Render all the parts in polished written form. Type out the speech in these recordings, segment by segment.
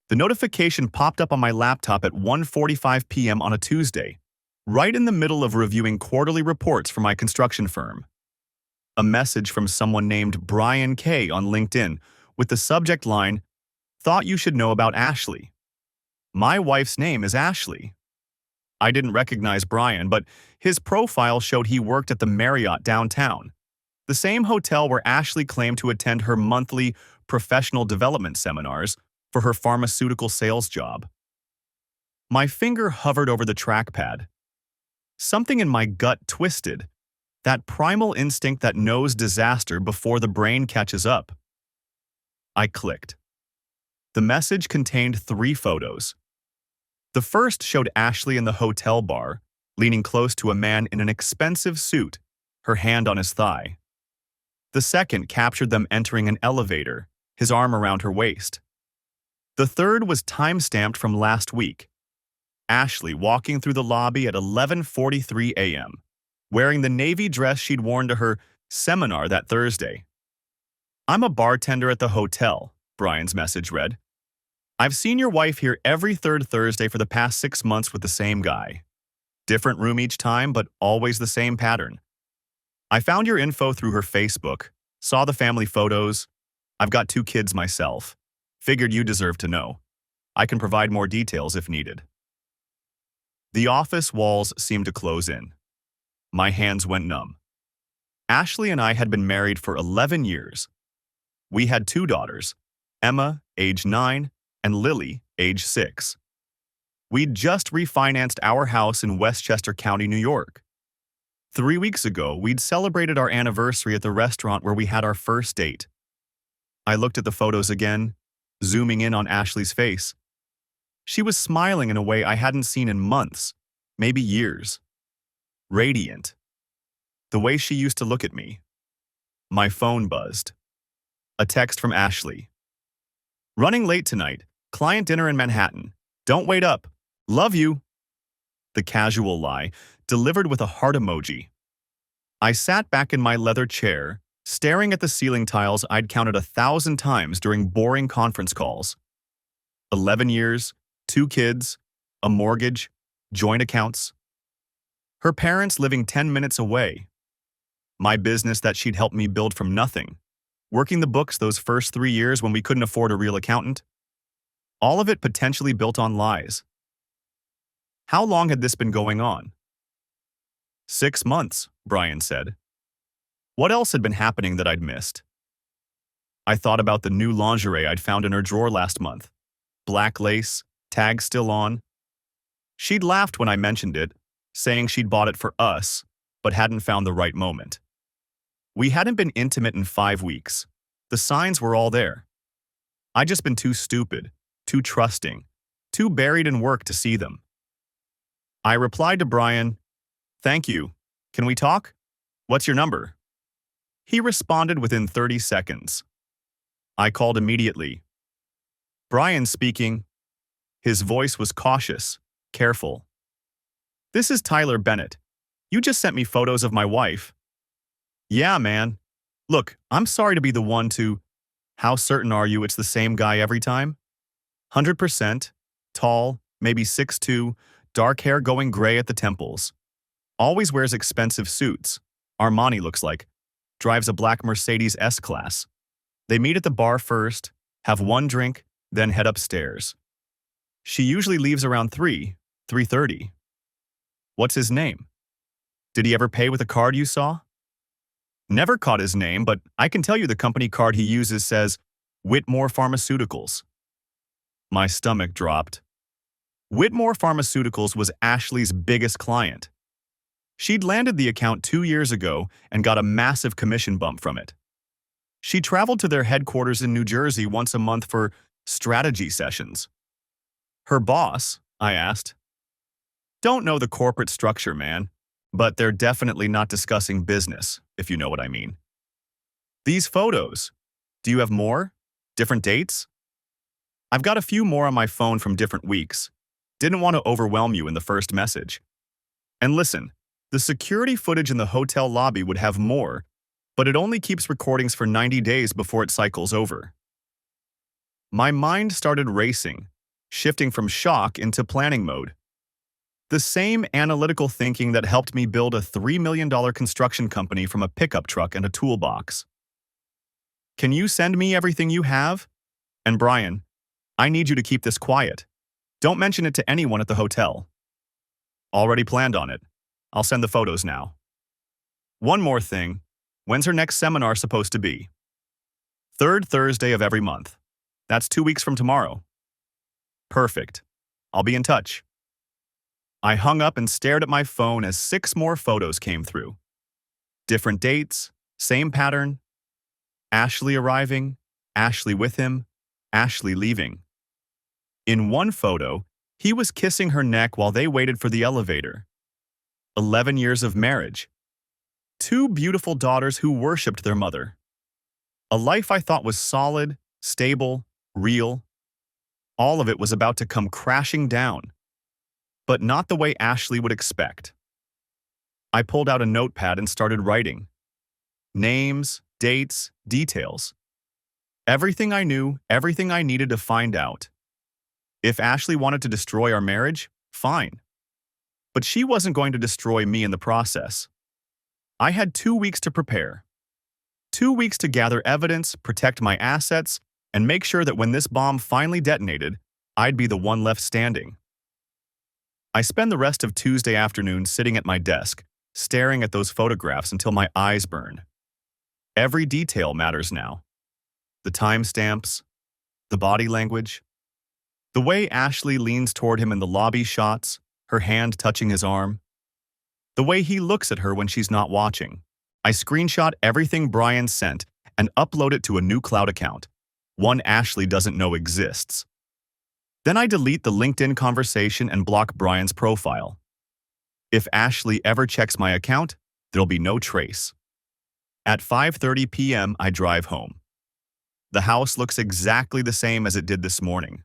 The notification popped up on my laptop at 1:45 p.m. on a Tuesday, right in the middle of reviewing quarterly reports for my construction firm. A message from someone named Brian K. on LinkedIn with the subject line, "Thought you should know about Ashley." My wife's name is Ashley. I didn't recognize Brian, but his profile showed he worked at the Marriott downtown, the same hotel where Ashley claimed to attend her monthly professional development seminars for her pharmaceutical sales job. My finger hovered over the trackpad. Something in my gut twisted, that primal instinct that knows disaster before the brain catches up. I clicked. The message contained 3 photos. The first showed Ashley in the hotel bar, leaning close to a man in an expensive suit, her hand on his thigh. The second captured them entering an elevator, his arm around her waist. The third was time-stamped from last week. Ashley walking through the lobby at 11:43 a.m., wearing the navy dress she'd worn to her seminar that Thursday. "I'm a bartender at the hotel," Brian's message read. "I've seen your wife here every third Thursday for the past 6 months with the same guy. Different room each time, but always the same pattern. I found your info through her Facebook, saw the family photos. I've got 2 kids myself. Figured you deserve to know. I can provide more details if needed." The office walls seemed to close in. My hands went numb. Ashley and I had been married for 11 years. We had 2 daughters, Emma, age 9, and Lily, age 6. We'd just refinanced our house in Westchester County, New York. 3 weeks ago, we'd celebrated our anniversary at the restaurant where we had our first date. I looked at the photos again, zooming in on Ashley's face. She was smiling in a way I hadn't seen in months, maybe years. Radiant. The way she used to look at me. My phone buzzed. A text from Ashley. "Running late tonight. Client dinner in Manhattan. Don't wait up. Love you." The casual lie, delivered with a heart emoji. I sat back in my leather chair, staring at the ceiling tiles I'd counted 1,000 times during boring conference calls. 11 years, 2 kids, a mortgage, joint accounts. Her parents living 10 minutes away. My business that she'd helped me build from nothing. Working the books those first 3 years when we couldn't afford a real accountant. All of it potentially built on lies. How long had this been going on? 6 months, Brian said. What else had been happening that I'd missed? I thought about the new lingerie I'd found in her drawer last month. Black lace, tag still on. She'd laughed when I mentioned it, saying she'd bought it for us, but hadn't found the right moment. We hadn't been intimate in 5 weeks. The signs were all there. I'd just been too stupid, too trusting, too buried in work to see them. I replied to Brian, "Thank you. Can we talk? What's your number?" He responded within 30 seconds. I called immediately. Brian speaking. His voice was cautious, careful. "This is Tyler Bennett. You just sent me photos of my wife." "Yeah, man. Look, I'm sorry to be the one to..." "How certain are you it's the same guy every time?" 100%. Tall, maybe 6'2", dark hair going gray at the temples. Always wears expensive suits. Armani looks like. Drives a black Mercedes S-Class. They meet at the bar first, have 1 drink, then head upstairs. She usually leaves around 3:30. What's his name? Did he ever pay with a card you saw? Never caught his name, but I can tell you the company card he uses says Whitmore Pharmaceuticals. My stomach dropped. Whitmore Pharmaceuticals was Ashley's biggest client. She'd landed the account 2 years ago and got a massive commission bump from it. She traveled to their headquarters in New Jersey once a month for strategy sessions. Her boss, I asked. Don't know the corporate structure, man, but they're definitely not discussing business, if you know what I mean. These photos, do you have more? Different dates? I've got a few more on my phone from different weeks. Didn't want to overwhelm you in the first message. And listen, the security footage in the hotel lobby would have more, but it only keeps recordings for 90 days before it cycles over. My mind started racing, shifting from shock into planning mode. The same analytical thinking that helped me build a $3 million construction company from a pickup truck and a toolbox. Can you send me everything you have? And Brian, I need you to keep this quiet. Don't mention it to anyone at the hotel. Already planned on it. I'll send the photos now. One more thing. When's her next seminar supposed to be? Third Thursday of every month. That's 2 weeks from tomorrow. Perfect. I'll be in touch. I hung up and stared at my phone as 6 more photos came through. Different dates, same pattern. Ashley arriving, Ashley with him, Ashley leaving. In one photo, he was kissing her neck while they waited for the elevator. 11 years of marriage. 2 beautiful daughters who worshipped their mother. A life I thought was solid, stable, real. All of it was about to come crashing down. But not the way Ashley would expect. I pulled out a notepad and started writing. Names, dates, details. Everything I knew, everything I needed to find out. If Ashley wanted to destroy our marriage, fine. But she wasn't going to destroy me in the process. I had 2 weeks to prepare. 2 weeks to gather evidence, protect my assets, and make sure that when this bomb finally detonated, I'd be the one left standing. I spend the rest of Tuesday afternoon sitting at my desk, staring at those photographs until my eyes burn. Every detail matters now. The timestamps, the body language, the way Ashley leans toward him in the lobby shots, her hand touching his arm, the way he looks at her when she's not watching. I screenshot everything Brian sent and upload it to a new cloud account, one Ashley doesn't know exists. Then I delete the LinkedIn conversation and block Brian's profile. If Ashley ever checks my account, there'll be no trace. At 5:30 p.m., I drive home. The house looks exactly the same as it did this morning.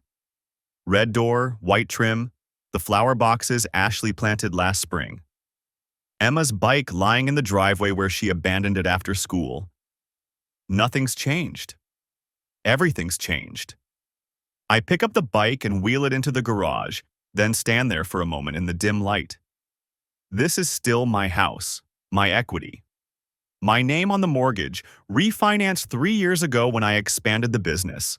Red door, white trim, the flower boxes Ashley planted last spring. Emma's bike lying in the driveway where she abandoned it after school. Nothing's changed. Everything's changed. I pick up the bike and wheel it into the garage, then stand there for a moment in the dim light. This is still my house, my equity. My name on the mortgage, refinanced 3 years ago when I expanded the business.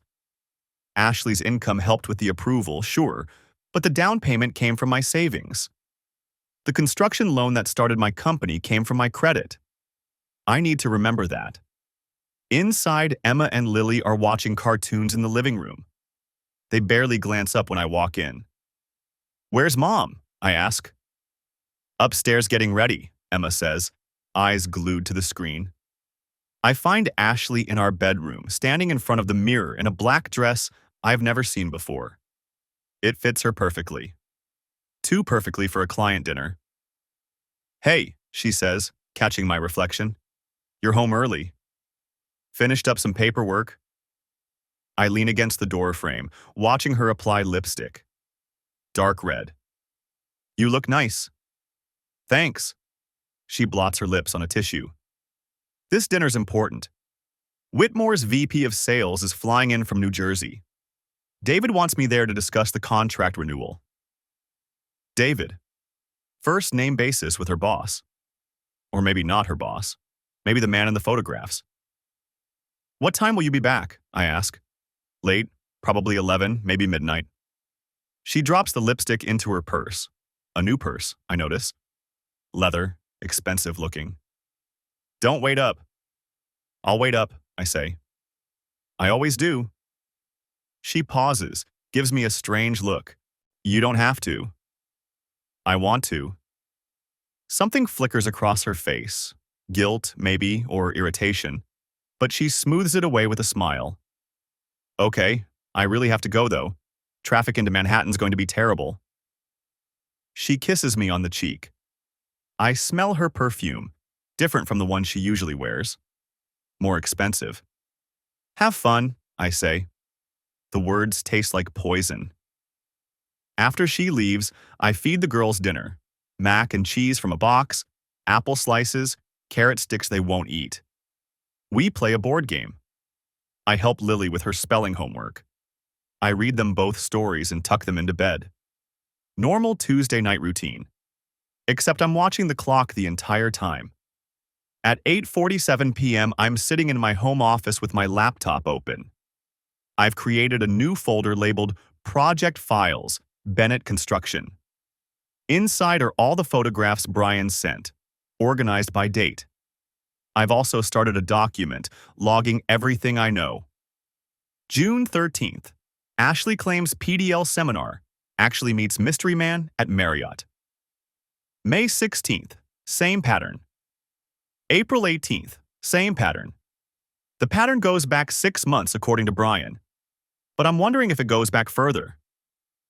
Ashley's income helped with the approval, sure, but the down payment came from my savings. The construction loan that started my company came from my credit. I need to remember that. Inside, Emma and Lily are watching cartoons in the living room. They barely glance up when I walk in. "Where's Mom?" I ask. "Upstairs getting ready," Emma says, eyes glued to the screen. I find Ashley in our bedroom, standing in front of the mirror in a black dress I've never seen before. It fits her perfectly. Too perfectly for a client dinner. "Hey," she says, catching my reflection. "You're home early. Finished up some paperwork?" I lean against the door frame, watching her apply lipstick. Dark red. "You look nice." "Thanks." She blots her lips on a tissue. "This dinner's important. Whitmore's VP of Sales is flying in from New Jersey. David wants me there to discuss the contract renewal." David. First name basis with her boss. Or maybe not her boss. Maybe the man in the photographs. "What time will you be back?" I ask. "Late, probably 11, maybe midnight." She drops the lipstick into her purse. A new purse, I notice. Leather, expensive looking. "Don't wait up." "I'll wait up," I say. "I always do." She pauses, gives me a strange look. "You don't have to." "I want to." Something flickers across her face. Guilt, maybe, or irritation. But she smooths it away with a smile. "Okay, I really have to go though. Traffic into Manhattan's going to be terrible." She kisses me on the cheek. I smell her perfume, different from the one she usually wears. More expensive. "Have fun," I say. The words taste like poison. After she leaves, I feed the girls dinner. Mac and cheese from a box, apple slices, carrot sticks they won't eat. We play a board game. I help Lily with her spelling homework. I read them both stories and tuck them into bed. Normal Tuesday night routine. Except I'm watching the clock the entire time. At 8:47 p.m., I'm sitting in my home office with my laptop open. I've created a new folder labeled Project Files, Bennett Construction. Inside are all the photographs Brian sent, organized by date. I've also started a document logging everything I know. June 13th. Ashley claims PDL seminar actually meets mystery man at Marriott. May 16th. Same pattern. April 18th. Same pattern. The pattern goes back 6 months according to Brian. But I'm wondering if it goes back further.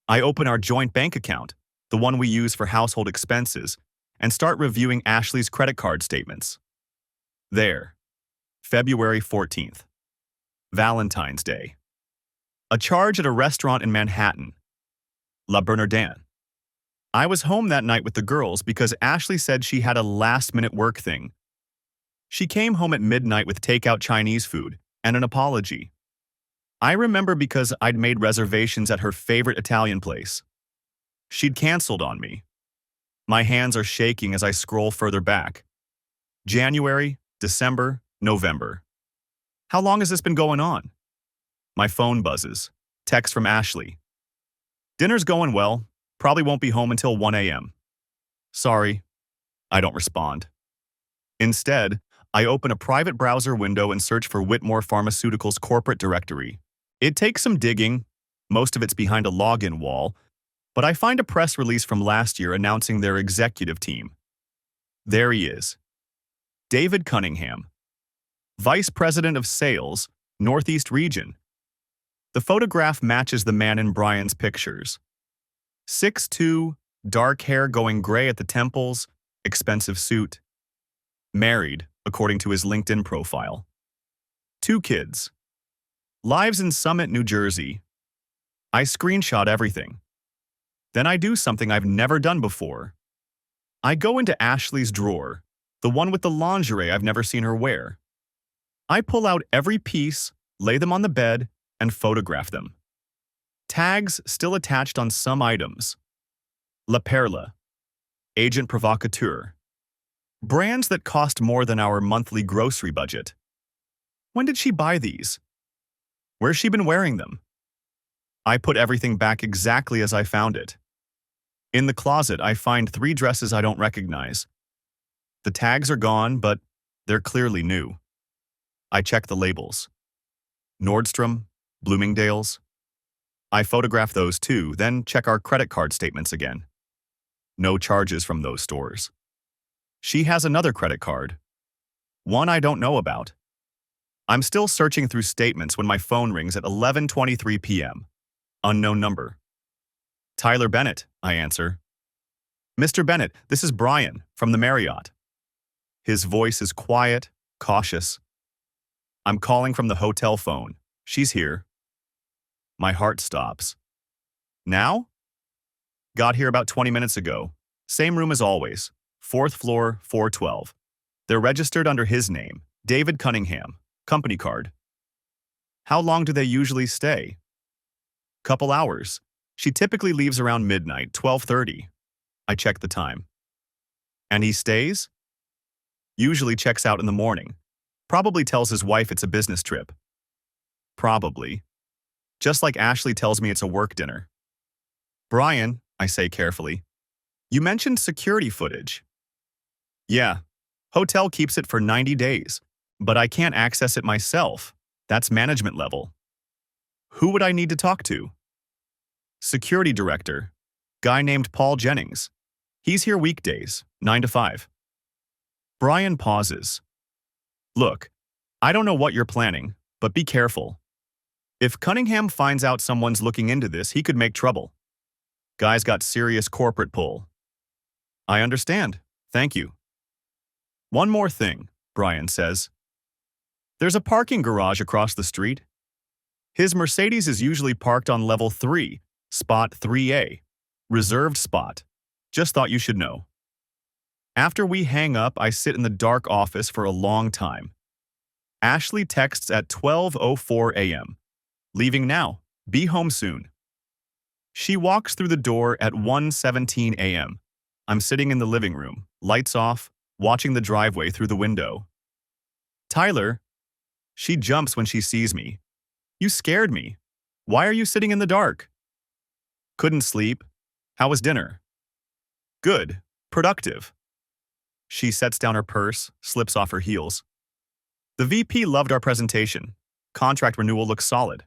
I open our joint bank account, the one we use for household expenses, and start reviewing Ashley's credit card statements. There. February 14th. Valentine's Day. A charge at a restaurant in Manhattan. La Bernardin. I was home that night with the girls because Ashley said she had a last-minute work thing. She came home at midnight with takeout Chinese food and an apology. I remember because I'd made reservations at her favorite Italian place. She'd canceled on me. My hands are shaking as I scroll further back. January, December, November. How long has this been going on? My phone buzzes. Text from Ashley. Dinner's going well. Probably won't be home until 1 a.m. Sorry. I don't respond. Instead, I open a private browser window and search for Whitmore Pharmaceuticals' corporate directory. It takes some digging. Most of it's behind a login wall, but I find a press release from last year announcing their executive team. There he is. David Cunningham, Vice President of Sales, Northeast Region. The photograph matches the man in Brian's pictures. 6'2", dark hair going gray at the temples, expensive suit. Married, according to his LinkedIn profile. 2 kids. Lives in Summit, New Jersey. I screenshot everything. Then I do something I've never done before. I go into Ashley's drawer, the one with the lingerie I've never seen her wear. I pull out every piece, lay them on the bed, and photograph them. Tags still attached on some items. La Perla, Agent Provocateur. Brands that cost more than our monthly grocery budget. When did she buy these? Where's she been wearing them? I put everything back exactly as I found it. In the closet, I find 3 dresses I don't recognize. The tags are gone, but they're clearly new. I check the labels. Nordstrom, Bloomingdale's. I photograph those too, then check our credit card statements again. No charges from those stores. She has another credit card. One I don't know about. I'm still searching through statements when my phone rings at 11:23 p.m. Unknown number. Tyler Bennett, I answer. Mr. Bennett, this is Brian from the Marriott. His voice is quiet, cautious. I'm calling from the hotel phone. She's here. My heart stops. Now? Got here about 20 minutes ago. Same room as always. 4th floor, 412. They're registered under his name, David Cunningham, company card. How long do they usually stay? Couple hours. She typically leaves around midnight, 12:30. I check the time. And he stays? Usually checks out in the morning. Probably tells his wife it's a business trip. Probably. Just like Ashley tells me it's a work dinner. Brian, I say carefully, you mentioned security footage. Yeah, hotel keeps it for 90 days, but I can't access it myself. That's management level. Who would I need to talk to? Security director, guy named Paul Jennings. He's here weekdays, 9 to 5. Brian pauses. Look, I don't know what you're planning, but be careful. If Cunningham finds out someone's looking into this, he could make trouble. Guy's got serious corporate pull. I understand. Thank you. One more thing, Brian says. There's a parking garage across the street. His Mercedes is usually parked on level 3, spot 3A, reserved spot. Just thought you should know. After we hang up, I sit in the dark office for a long time. Ashley texts at 12:04 a.m. Leaving now. Be home soon. She walks through the door at 1:17 a.m. I'm sitting in the living room, lights off, watching the driveway through the window. Tyler, she jumps when she sees me. You scared me. Why are you sitting in the dark? Couldn't sleep. How was dinner? Good. Productive. She sets down her purse, slips off her heels. The VP loved our presentation. Contract renewal looks solid.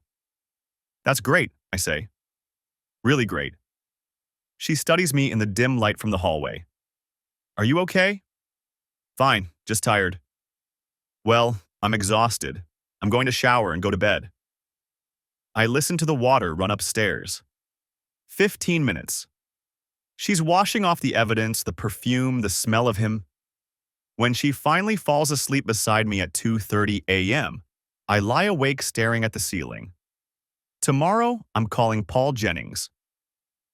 That's great, I say. Really great. She studies me in the dim light from the hallway. Are you okay? Fine, just tired. Well, I'm exhausted. I'm going to shower and go to bed. I listen to the water run upstairs. 15 minutes. She's washing off the evidence, the perfume, the smell of him. When she finally falls asleep beside me at 2:30 a.m., I lie awake staring at the ceiling. Tomorrow, I'm calling Paul Jennings.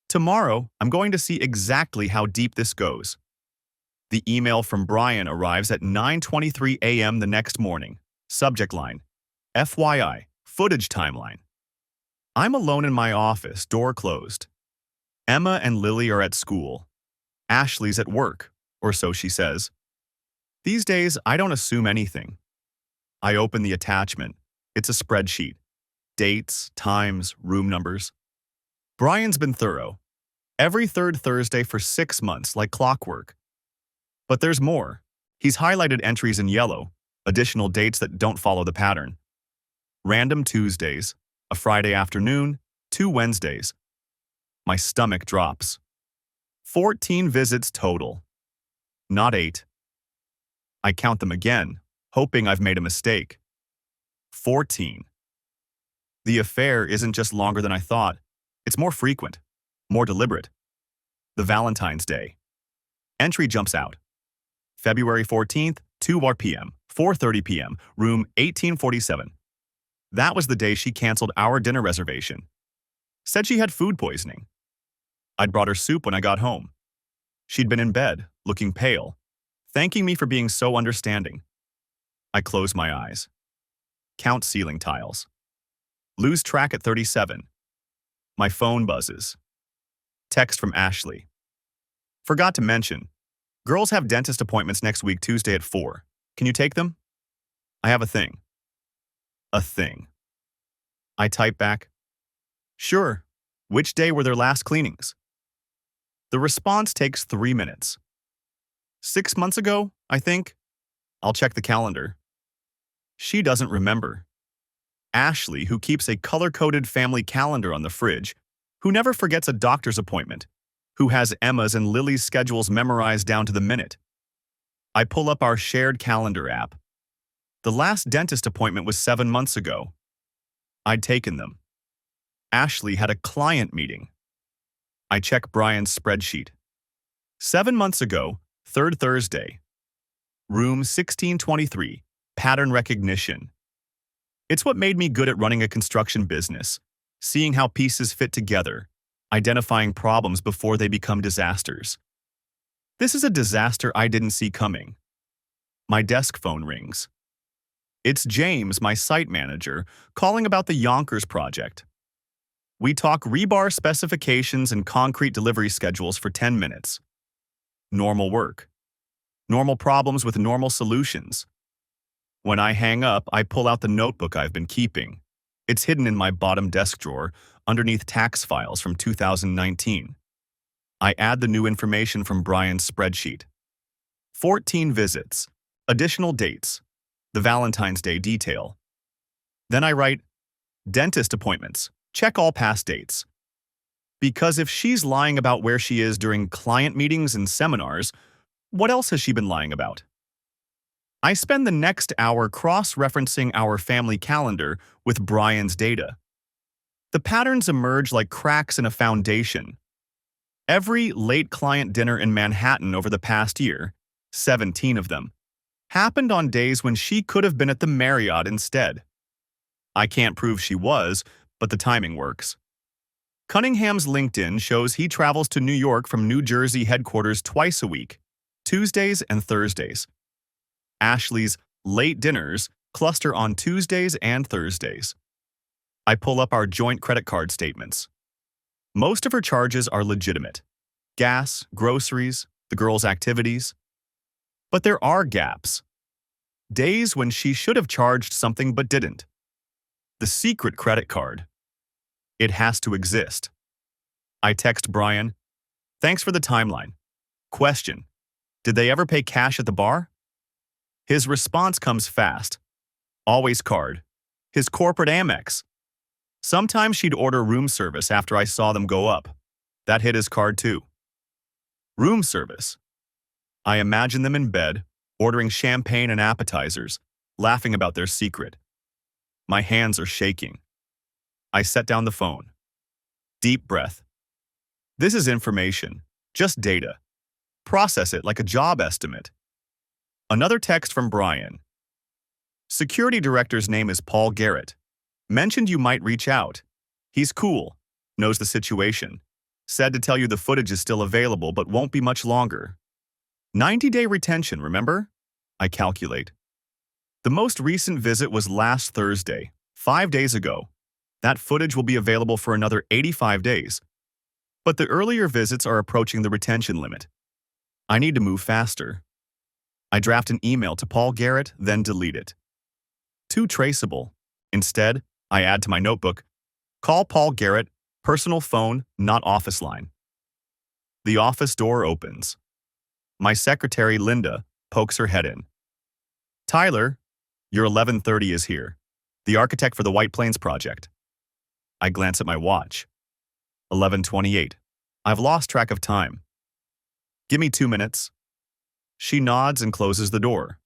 Tomorrow, I'm going to see exactly how deep this goes. The email from Brian arrives at 9:23 a.m. the next morning. Subject line: FYI, footage timeline. I'm alone in my office, door closed. Emma and Lily are at school. Ashley's at work, or so she says. These days, I don't assume anything. I open the attachment. It's a spreadsheet. Dates, times, room numbers. Brian's been thorough. Every third Thursday for 6 months, like clockwork. But there's more. He's highlighted entries in yellow, additional dates that don't follow the pattern. Random Tuesdays, a Friday afternoon, 2 Wednesdays. My stomach drops. 14 visits total. Not 8. I count them again, hoping I've made a mistake. 14. The affair isn't just longer than I thought. It's more frequent, more deliberate. The Valentine's Day. Entry jumps out. February 14th, 2 p.m., 4:30 p.m., room 1847. That was the day she canceled our dinner reservation. Said she had food poisoning. I'd brought her soup when I got home. She'd been in bed, looking pale, thanking me for being so understanding. I close my eyes. Count ceiling tiles. Lose track at 37. My phone buzzes. Text from Ashley. Forgot to mention, girls have dentist appointments next week, Tuesday at 4. Can you take them? I have a thing. A thing. I type back. Sure. Which day were their last cleanings? The response takes 3 minutes. 6 months ago, I think. I'll check the calendar. She doesn't remember. Ashley, who keeps a color-coded family calendar on the fridge, who never forgets a doctor's appointment, who has Emma's and Lily's schedules memorized down to the minute. I pull up our shared calendar app. The last dentist appointment was 7 months ago. I'd taken them. Ashley had a client meeting. I check Brian's spreadsheet. 7 months ago, 3rd Thursday. Room 1623, pattern recognition. It's what made me good at running a construction business, seeing how pieces fit together, identifying problems before they become disasters. This is a disaster I didn't see coming. My desk phone rings. It's James, my site manager, calling about the Yonkers project. We talk rebar specifications and concrete delivery schedules for 10 minutes. Normal work. Normal problems with normal solutions. When I hang up, I pull out the notebook I've been keeping. It's hidden in my bottom desk drawer, underneath tax files from 2019. I add the new information from Brian's spreadsheet. 14 visits. Additional dates. The Valentine's Day detail. Then I write, dentist appointments. Check all past dates. Because if she's lying about where she is during client meetings and seminars, what else has she been lying about? I spend the next hour cross-referencing our family calendar with Brian's data. The patterns emerge like cracks in a foundation. Every late client dinner in Manhattan over the past year, 17 of them, happened on days when she could have been at the Marriott instead. I can't prove she was, but the timing works. Cunningham's LinkedIn shows he travels to New York from New Jersey headquarters twice a week, Tuesdays and Thursdays. Ashley's late dinners cluster on Tuesdays and Thursdays. I pull up our joint credit card statements. Most of her charges are legitimate. Gas, groceries, the girls' activities. But there are gaps. Days when she should have charged something but didn't. The secret credit card. It has to exist. I text Brian, "Thanks for the timeline. Question, did they ever pay cash at the bar?" His response comes fast. Always card. His corporate Amex. Sometimes she'd order room service after I saw them go up. That hit his card too. Room service. I imagine them in bed, ordering champagne and appetizers, laughing about their secret. My hands are shaking. I set down the phone. Deep breath. This is information, just data. Process it like a job estimate. Another text from Brian. Security director's name is Paul Garrett. Mentioned you might reach out. He's cool, knows the situation. Said to tell you the footage is still available but won't be much longer. 90-day retention, remember? I calculate. The most recent visit was last Thursday, 5 days ago. That footage will be available for another 85 days. But the earlier visits are approaching the retention limit. I need to move faster. I draft an email to Paul Garrett, then delete it. Too traceable. Instead, I add to my notebook, call Paul Garrett, personal phone, not office line. The office door opens. My secretary, Linda, pokes her head in. Tyler, your 11:30 is here. The architect for the White Plains project. I glance at my watch. 11:28. I've lost track of time. Give me 2 minutes. She nods and closes the door.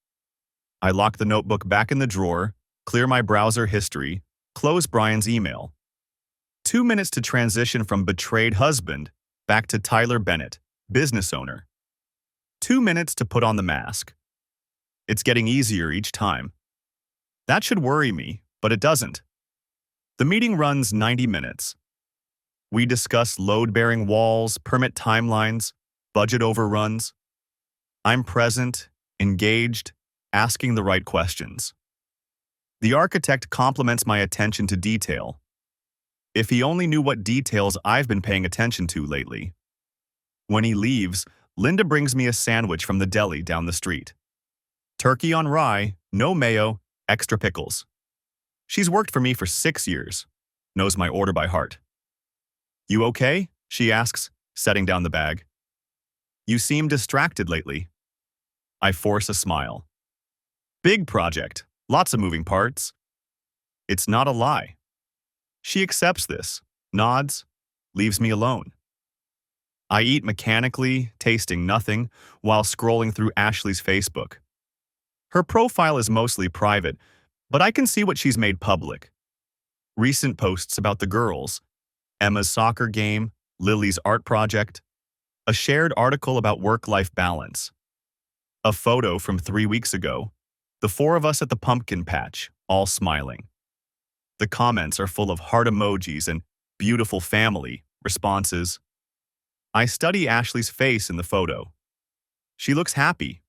I lock the notebook back in the drawer, clear my browser history, close Brian's email. 2 minutes to transition from betrayed husband back to Tyler Bennett, business owner. 2 minutes to put on the mask. It's getting easier each time. That should worry me, but it doesn't. The meeting runs 90 minutes. We discuss load-bearing walls, permit timelines, budget overruns. I'm present, engaged, asking the right questions. The architect compliments my attention to detail. If he only knew what details I've been paying attention to lately. When he leaves, Linda brings me a sandwich from the deli down the street. Turkey on rye, no mayo, extra pickles. She's worked for me for 6 years, knows my order by heart. You okay? She asks, setting down the bag. You seem distracted lately. I force a smile. Big project, lots of moving parts. It's not a lie. She accepts this, nods, leaves me alone. I eat mechanically, tasting nothing, while scrolling through Ashley's Facebook. Her profile is mostly private, but I can see what she's made public. Recent posts about the girls, Emma's soccer game, Lily's art project, a shared article about work-life balance, a photo from 3 weeks ago, the 4 of us at the pumpkin patch, all smiling. The comments are full of heart emojis and beautiful family responses. I study Ashley's face in the photo. She looks happy,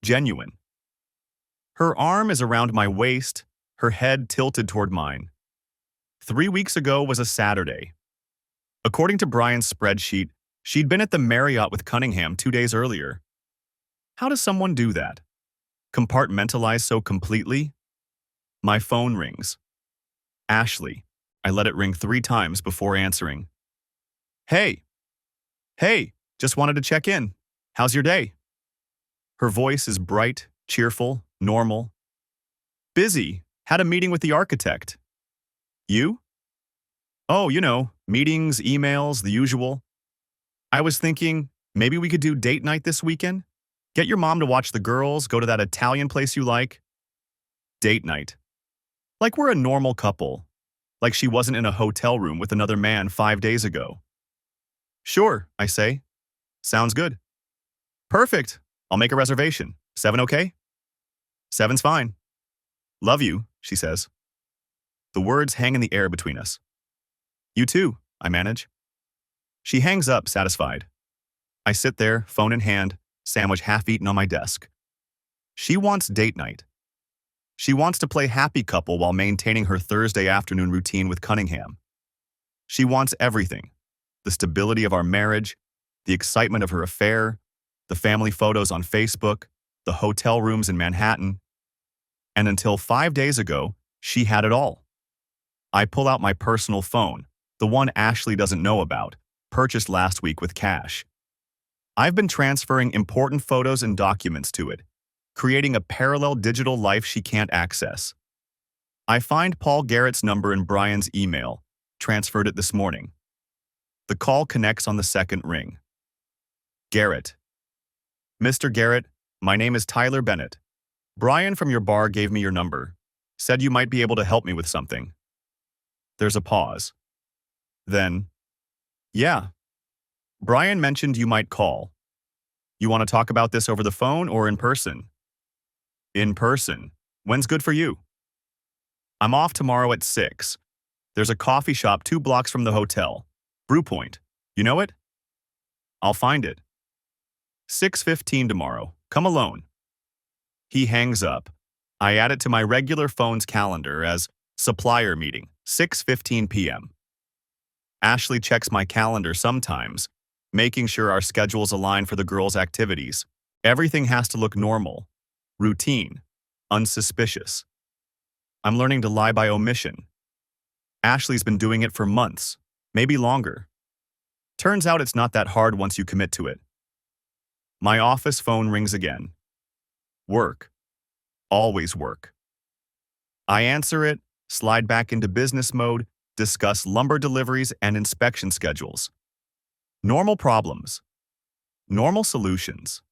genuine. Her arm is around my waist, her head tilted toward mine. 3 weeks ago was a Saturday. According to Brian's spreadsheet, she'd been at the Marriott with Cunningham 2 days earlier. How does someone do that? Compartmentalize so completely? My phone rings. Ashley. I let it ring 3 times before answering. Hey. Hey, just wanted to check in. How's your day? Her voice is bright, cheerful, normal. Busy. Had a meeting with the architect. You? Oh, meetings, emails, the usual. I was thinking, maybe we could do date night this weekend? Get your mom to watch the girls, go to that Italian place you like. Date night. Like we're a normal couple. Like she wasn't in a hotel room with another man 5 days ago. Sure, I say. Sounds good. Perfect. I'll make a reservation. 7 okay? 7's fine. Love you, she says. The words hang in the air between us. You too, I manage. She hangs up, satisfied. I sit there, phone in hand, sandwich half-eaten on my desk. She wants date night. She wants to play happy couple while maintaining her Thursday afternoon routine with Cunningham. She wants everything: the stability of our marriage, the excitement of her affair, the family photos on Facebook, the hotel rooms in Manhattan. And until 5 days ago, she had it all. I pull out my personal phone, the one Ashley doesn't know about, purchased last week with cash. I've been transferring important photos and documents to it, creating a parallel digital life she can't access. I find Paul Garrett's number in Brian's email, transferred it this morning. The call connects on the second ring. Garrett. Mr. Garrett, my name is Tyler Bennett. Brian from your bar gave me your number, said you might be able to help me with something. There's a pause. Then, yeah. Brian mentioned you might call. You want to talk about this over the phone or in person? In person. When's good for you? I'm off tomorrow at 6. There's a coffee shop 2 blocks from the hotel. Brew Point. You know it? I'll find it. 6:15 tomorrow. Come alone. He hangs up. I add it to my regular phone's calendar as supplier meeting, 6:15 p.m. Ashley checks my calendar sometimes, making sure our schedules align for the girls' activities. Everything has to look normal, routine, unsuspicious. I'm learning to lie by omission. Ashley's been doing it for months, maybe longer. Turns out it's not that hard once you commit to it. My office phone rings again. Work. Always work. I answer it, slide back into business mode, discuss lumber deliveries and inspection schedules. Normal problems. Normal solutions.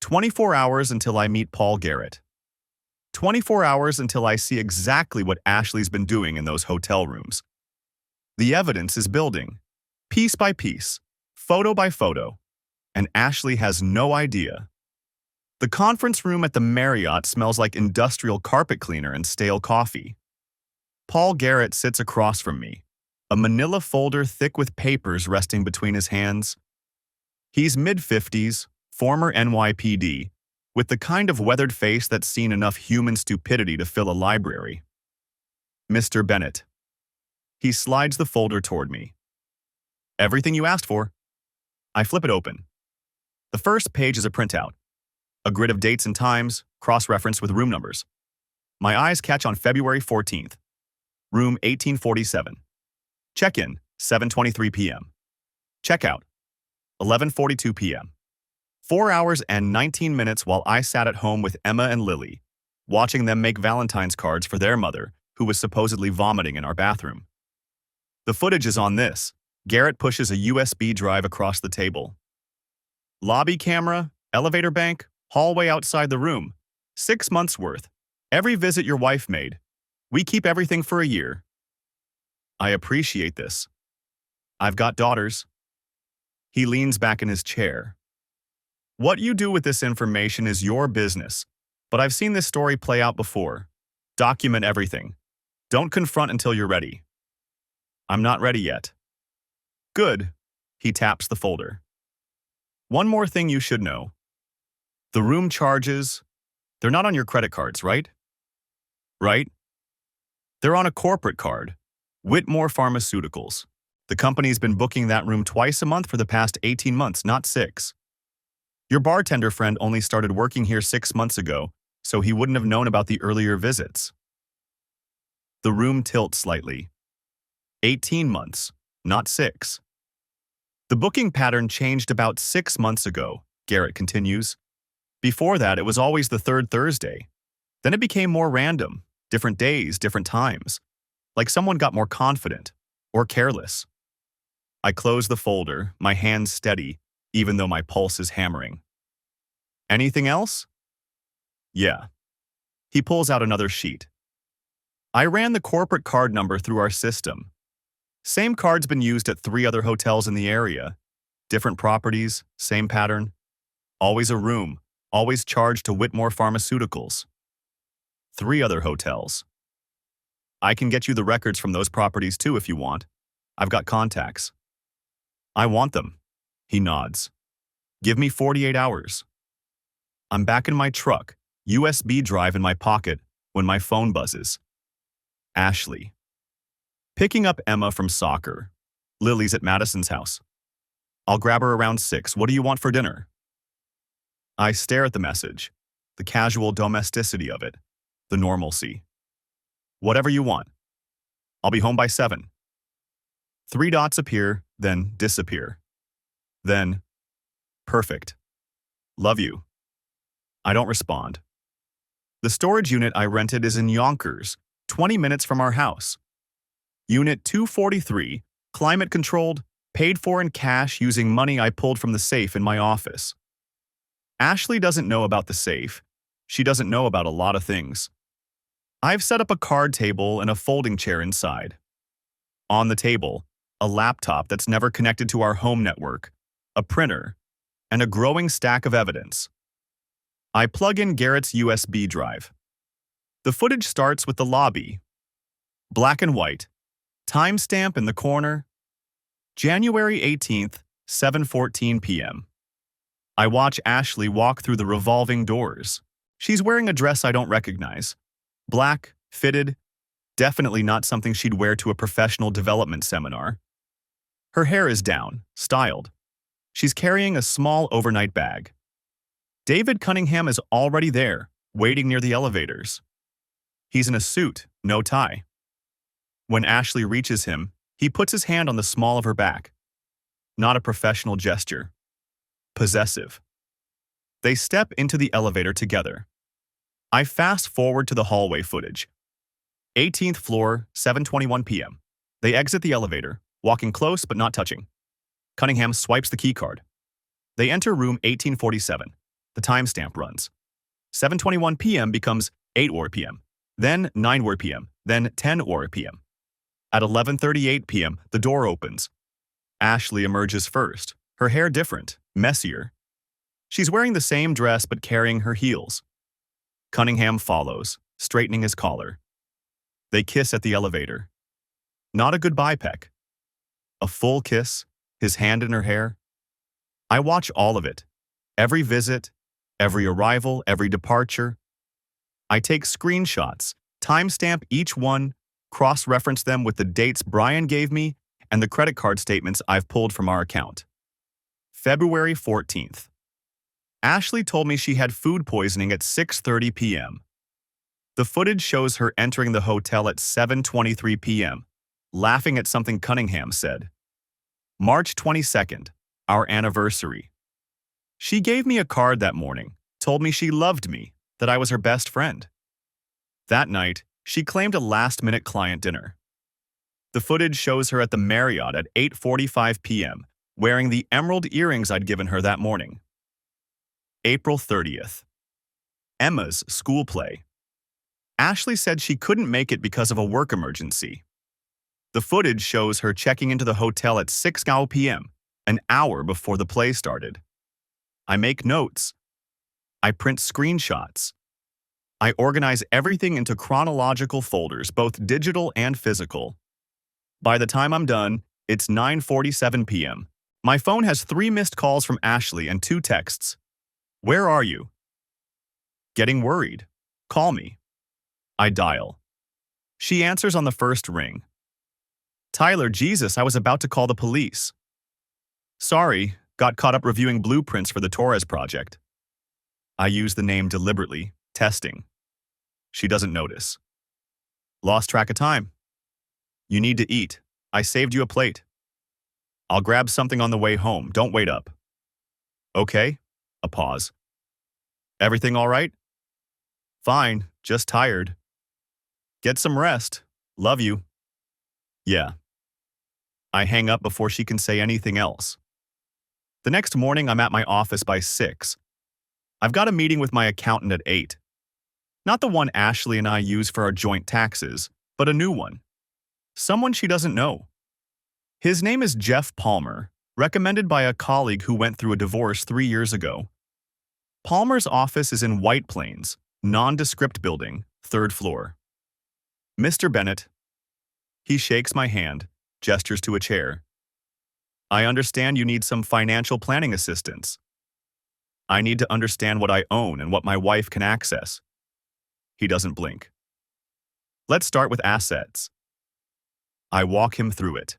24 hours until I meet Paul Garrett. 24 hours until I see exactly what Ashley's been doing in those hotel rooms. The evidence is building, piece by piece, photo by photo, and Ashley has no idea. The conference room at the Marriott smells like industrial carpet cleaner and stale coffee. Paul Garrett sits across from me, a manila folder thick with papers resting between his hands. He's mid-50s, former NYPD, with the kind of weathered face that's seen enough human stupidity to fill a library. Mr. Bennett. He slides the folder toward me. Everything you asked for. I flip it open. The first page is a printout. A grid of dates and times, cross-referenced with room numbers. My eyes catch on February 14th. Room 1847. Check-in, 7:23 p.m. Check-out, 11:42 p.m. 4 hours and 19 minutes while I sat at home with Emma and Lily, watching them make Valentine's cards for their mother, who was supposedly vomiting in our bathroom. The footage is on this. Garrett pushes a USB drive across the table. Lobby camera, elevator bank, hallway outside the room. 6 months worth. Every visit your wife made. We keep everything for a year. I appreciate this. I've got daughters. He leans back in his chair. What you do with this information is your business, but I've seen this story play out before. Document everything. Don't confront until you're ready. I'm not ready yet. Good. He taps the folder. One more thing you should know. The room charges, they're not on your credit cards, right? Right? They're on a corporate card, Whitmore Pharmaceuticals. The company's been booking that room twice a month for the past 18 months, not 6. Your bartender friend only started working here 6 months ago, so he wouldn't have known about the earlier visits. The room tilts slightly. 18 months, not 6. The booking pattern changed about 6 months ago, Garrett continues. Before that, it was always the third Thursday. Then it became more random, different days, different times. Like someone got more confident or careless. I close the folder, my hands steady, even though my pulse is hammering. Anything else? Yeah. He pulls out another sheet. I ran the corporate card number through our system. Same card's been used at 3 other hotels in the area. Different properties, same pattern. Always a room, always charged to Whitmore Pharmaceuticals. 3 other hotels. I can get you the records from those properties too if you want. I've got contacts. I want them. He nods. Give me 48 hours. I'm back in my truck, USB drive in my pocket, when my phone buzzes. Ashley. Picking up Emma from soccer. Lily's at Madison's house. I'll grab her around 6. What do you want for dinner? I stare at the message. The casual domesticity of it. The normalcy. Whatever you want. I'll be home by 7. 3 dots appear, then disappear. Then, perfect. Love you. I don't respond. The storage unit I rented is in Yonkers, 20 minutes from our house. Unit 243, climate-controlled, paid for in cash using money I pulled from the safe in my office. Ashley doesn't know about the safe. She doesn't know about a lot of things. I've set up a card table and a folding chair inside. On the table, a laptop that's never connected to our home network, a printer, and a growing stack of evidence. I plug in Garrett's USB drive. The footage starts with the lobby. Black and white. Timestamp in the corner. January 18th, 7:14 p.m. I watch Ashley walk through the revolving doors. She's wearing a dress I don't recognize. Black, fitted, definitely not something she'd wear to a professional development seminar. Her hair is down, styled. She's carrying a small overnight bag. David Cunningham is already there, waiting near the elevators. He's in a suit, no tie. When Ashley reaches him, he puts his hand on the small of her back. Not a professional gesture. Possessive. They step into the elevator together. I fast forward to the hallway footage. 18th floor, 7:21 p.m. They exit the elevator, walking close but not touching. Cunningham swipes the keycard. They enter room 1847. The timestamp runs. 7:21 p.m. becomes 8 p.m., then 9 p.m., then 10 p.m. At 11:38 p.m., the door opens. Ashley emerges first, her hair different, messier. She's wearing the same dress but carrying her heels. Cunningham follows, straightening his collar. They kiss at the elevator. Not a goodbye peck. A full kiss, his hand in her hair. I watch all of it. Every visit, every arrival, every departure. I take screenshots, timestamp each one, cross-reference them with the dates Brian gave me and the credit card statements I've pulled from our account. February 14th. Ashley told me she had food poisoning at 6:30 p.m. The footage shows her entering the hotel at 7:23 p.m., laughing at something Cunningham said. March 22nd, our anniversary. She gave me a card that morning, told me she loved me, that I was her best friend. That night, she claimed a last-minute client dinner. The footage shows her at the Marriott at 8:45 p.m., wearing the emerald earrings I'd given her that morning. April 30th. Emma's school play. Ashley said she couldn't make it because of a work emergency. The footage shows her checking into the hotel at 6 p.m., an hour before the play started. I make notes. I print screenshots. I organize everything into chronological folders, both digital and physical. By the time I'm done, it's 9:47 p.m. My phone has 3 missed calls from Ashley and 2 texts. Where are you? Getting worried. Call me. I dial. She answers on the first ring. Tyler, Jesus, I was about to call the police. Sorry, got caught up reviewing blueprints for the Torres project. I use the name deliberately, testing. She doesn't notice. Lost track of time. You need to eat. I saved you a plate. I'll grab something on the way home. Don't wait up. Okay? A pause. Everything all right? Fine, just tired. Get some rest. Love you. Yeah. I hang up before she can say anything else. The next morning, I'm at my office by 6. I've got a meeting with my accountant at 8. Not the one Ashley and I use for our joint taxes, but a new one. Someone she doesn't know. His name is Jeff Palmer, recommended by a colleague who went through a divorce 3 years ago. Palmer's office is in White Plains, nondescript building, 3rd floor. Mr. Bennett. He shakes my hand, gestures to a chair. I understand you need some financial planning assistance. I need to understand what I own and what my wife can access. He doesn't blink. Let's start with assets. I walk him through it.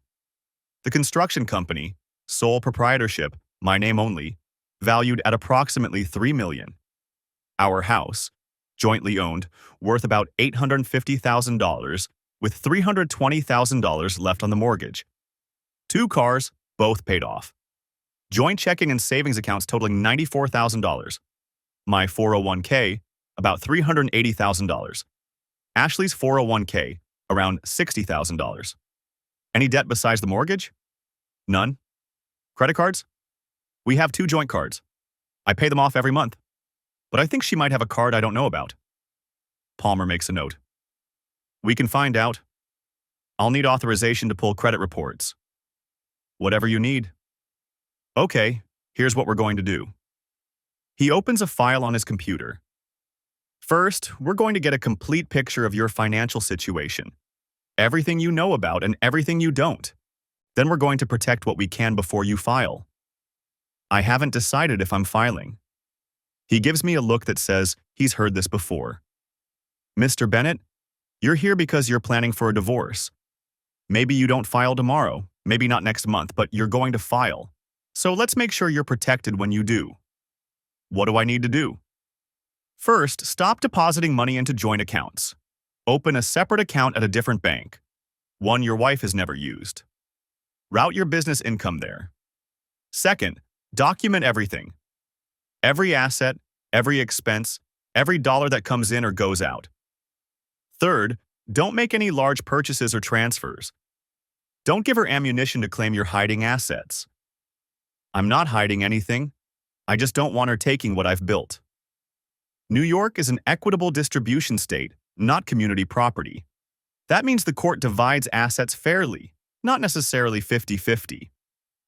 The construction company, sole proprietorship, my name only, valued at approximately $3 million. Our house, jointly owned, worth about $850,000 with $320,000 left on the mortgage. 2 cars, both paid off. Joint checking and savings accounts totaling $94,000. My 401k, about $380,000. Ashley's 401k, around $60,000. Any debt besides the mortgage? None. Credit cards? We have 2 joint cards. I pay them off every month. But I think she might have a card I don't know about. Palmer makes a note. We can find out. I'll need authorization to pull credit reports. Whatever you need. Okay, here's what we're going to do. He opens a file on his computer. First, we're going to get a complete picture of your financial situation. Everything you know about and everything you don't. Then we're going to protect what we can before you file. I haven't decided if I'm filing. He gives me a look that says he's heard this before. Mr. Bennett, you're here because you're planning for a divorce. Maybe you don't file tomorrow, maybe not next month, but you're going to file. So let's make sure you're protected when you do. What do I need to do? First, stop depositing money into joint accounts. Open a separate account at a different bank, one your wife has never used. Route your business income there. Second, document everything. Every asset, every expense, every dollar that comes in or goes out. Third, don't make any large purchases or transfers. Don't give her ammunition to claim you're hiding assets. I'm not hiding anything. I just don't want her taking what I've built. New York is an equitable distribution state, not community property. That means the court divides assets fairly, not necessarily 50-50.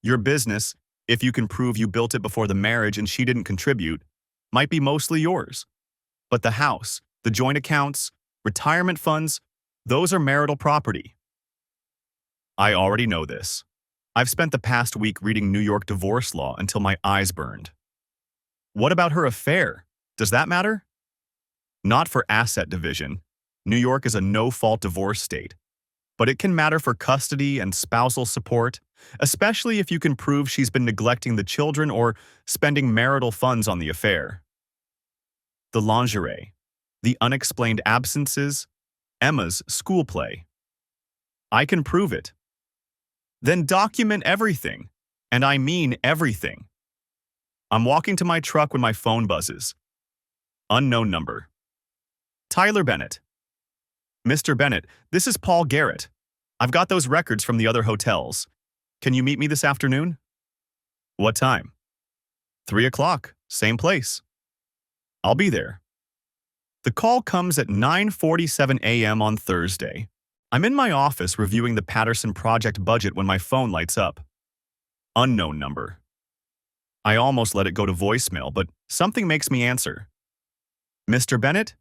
Your business, if you can prove you built it before the marriage and she didn't contribute, might be mostly yours. But the house, the joint accounts, retirement funds, those are marital property. I already know this. I've spent the past week reading New York divorce law until my eyes burned. What about her affair? Does that matter? Not for asset division. New York is a no-fault divorce state. But it can matter for custody and spousal support, especially if you can prove she's been neglecting the children or spending marital funds on the affair. The lingerie, the unexplained absences, Emma's school play. I can prove it. Then document everything, and I mean everything. I'm walking to my truck when my phone buzzes. Unknown number. Tyler Bennett. Mr. Bennett, this is Paul Garrett. I've got those records from the other hotels. Can you meet me this afternoon? What time? 3 o'clock, same place. I'll be there. The call comes at 9:47 a.m. on Thursday. I'm in my office reviewing the Patterson project budget when my phone lights up. Unknown number. I almost let it go to voicemail, but something makes me answer. Mr. Bennett,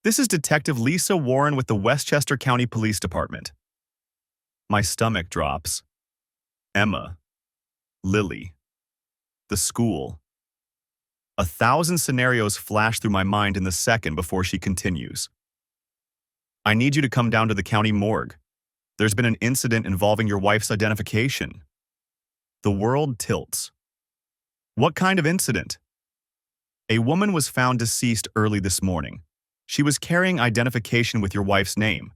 this is Detective Lisa Warren with the Westchester County Police Department. My stomach drops. Emma. Lily. The school. 1,000 scenarios flash through my mind in the second before she continues. I need you to come down to the county morgue. There's been an incident involving your wife's identification. The world tilts. What kind of incident? A woman was found deceased early this morning. She was carrying identification with your wife's name.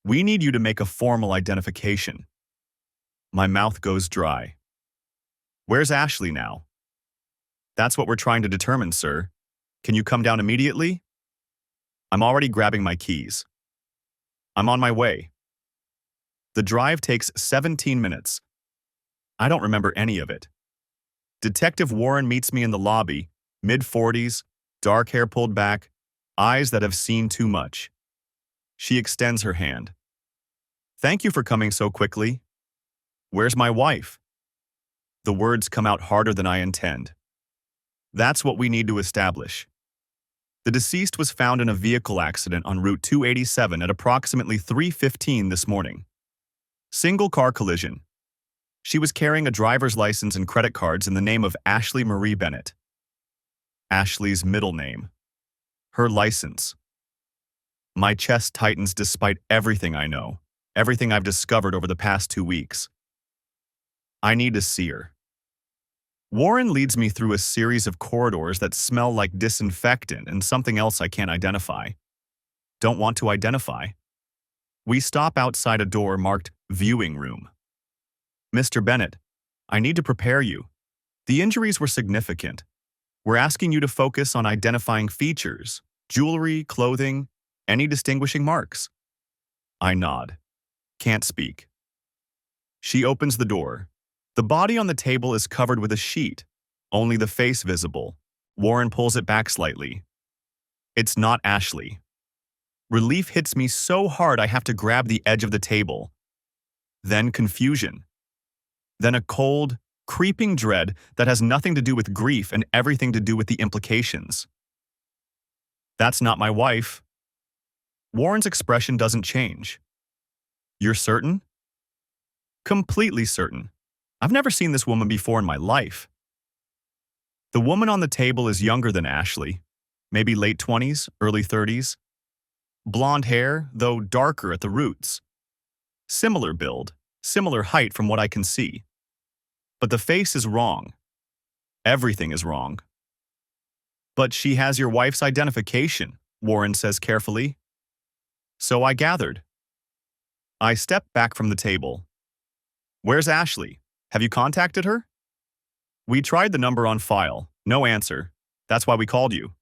We need you to make a formal identification. My mouth goes dry. Where's Ashley now? That's what we're trying to determine, sir. Can you come down immediately? I'm already grabbing my keys. I'm on my way. The drive takes 17 minutes. I don't remember any of it. Detective Warren meets me in the lobby, mid-40s, dark hair pulled back, eyes that have seen too much. She extends her hand. Thank you for coming so quickly. Where's my wife? The words come out harder than I intend. That's what we need to establish. The deceased was found in a vehicle accident on Route 287 at approximately 3:15 this morning. Single car collision. She was carrying a driver's license and credit cards in the name of Ashley Marie Bennett. Ashley's middle name. Her license. My chest tightens despite everything I know, everything I've discovered over the past 2 weeks. I need to see her. Warren leads me through a series of corridors that smell like disinfectant and something else I can't identify. Don't want to identify. We stop outside a door marked Viewing Room. Mr. Bennett, I need to prepare you. The injuries were significant. We're asking you to focus on identifying features, jewelry, clothing, any distinguishing marks. I nod. Can't speak. She opens the door. The body on the table is covered with a sheet, only the face visible. Warren pulls it back slightly. It's not Ashley. Relief hits me so hard I have to grab the edge of the table. Then confusion. Then a cold, creeping dread that has nothing to do with grief and everything to do with the implications. That's not my wife. Warren's expression doesn't change. You're certain? Completely certain. I've never seen this woman before in my life. The woman on the table is younger than Ashley, maybe late 20s, early 30s. Blonde hair, though darker at the roots. Similar build, similar height from what I can see. But the face is wrong. Everything is wrong. But she has your wife's identification, Warren says carefully. So I gathered. I step back from the table. Where's Ashley? Have you contacted her? We tried the number on file. No answer. That's why we called you.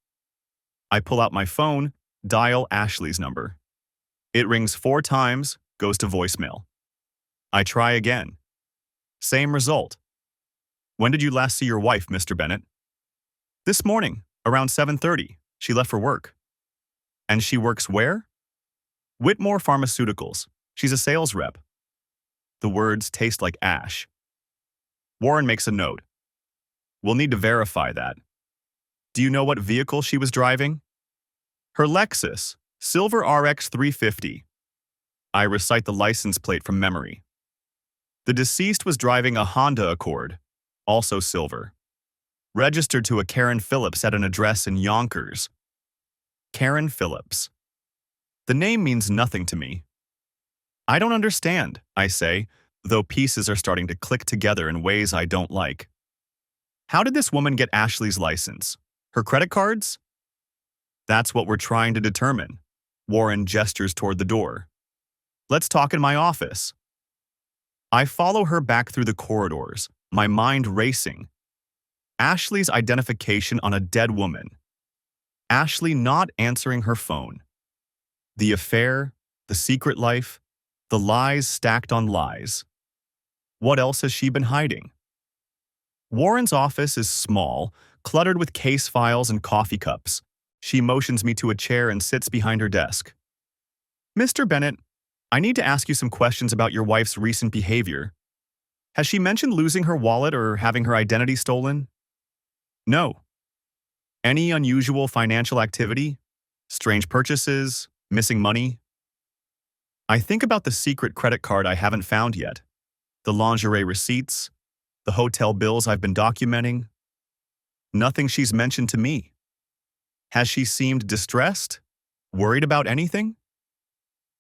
I pull out my phone, dial Ashley's number. It rings 4 times, goes to voicemail. I try again. Same result. When did you last see your wife, Mr. Bennett? This morning, around 7:30. She left for work. And she works where? Whitmore Pharmaceuticals. She's a sales rep. The words taste like ash. Warren makes a note. We'll need to verify that. Do you know what vehicle she was driving? Her Lexus, Silver RX 350. I recite the license plate from memory. The deceased was driving a Honda Accord, also silver. Registered to a Karen Phillips at an address in Yonkers. Karen Phillips. The name means nothing to me. I don't understand, I say, though pieces are starting to click together in ways I don't like. How did this woman get Ashley's license? Her credit cards? That's what we're trying to determine. Warren gestures toward the door. Let's talk in my office. I follow her back through the corridors, my mind racing. Ashley's identification on a dead woman. Ashley not answering her phone. The affair, the secret life, the lies stacked on lies. What else has she been hiding? Warren's office is small, cluttered with case files and coffee cups. She motions me to a chair and sits behind her desk. Mr. Bennett, I need to ask you some questions about your wife's recent behavior. Has she mentioned losing her wallet or having her identity stolen? No. Any unusual financial activity? Strange purchases? Missing money? I think about the secret credit card I haven't found yet, the lingerie receipts, the hotel bills I've been documenting. Nothing she's mentioned to me. Has she seemed distressed? Worried about anything?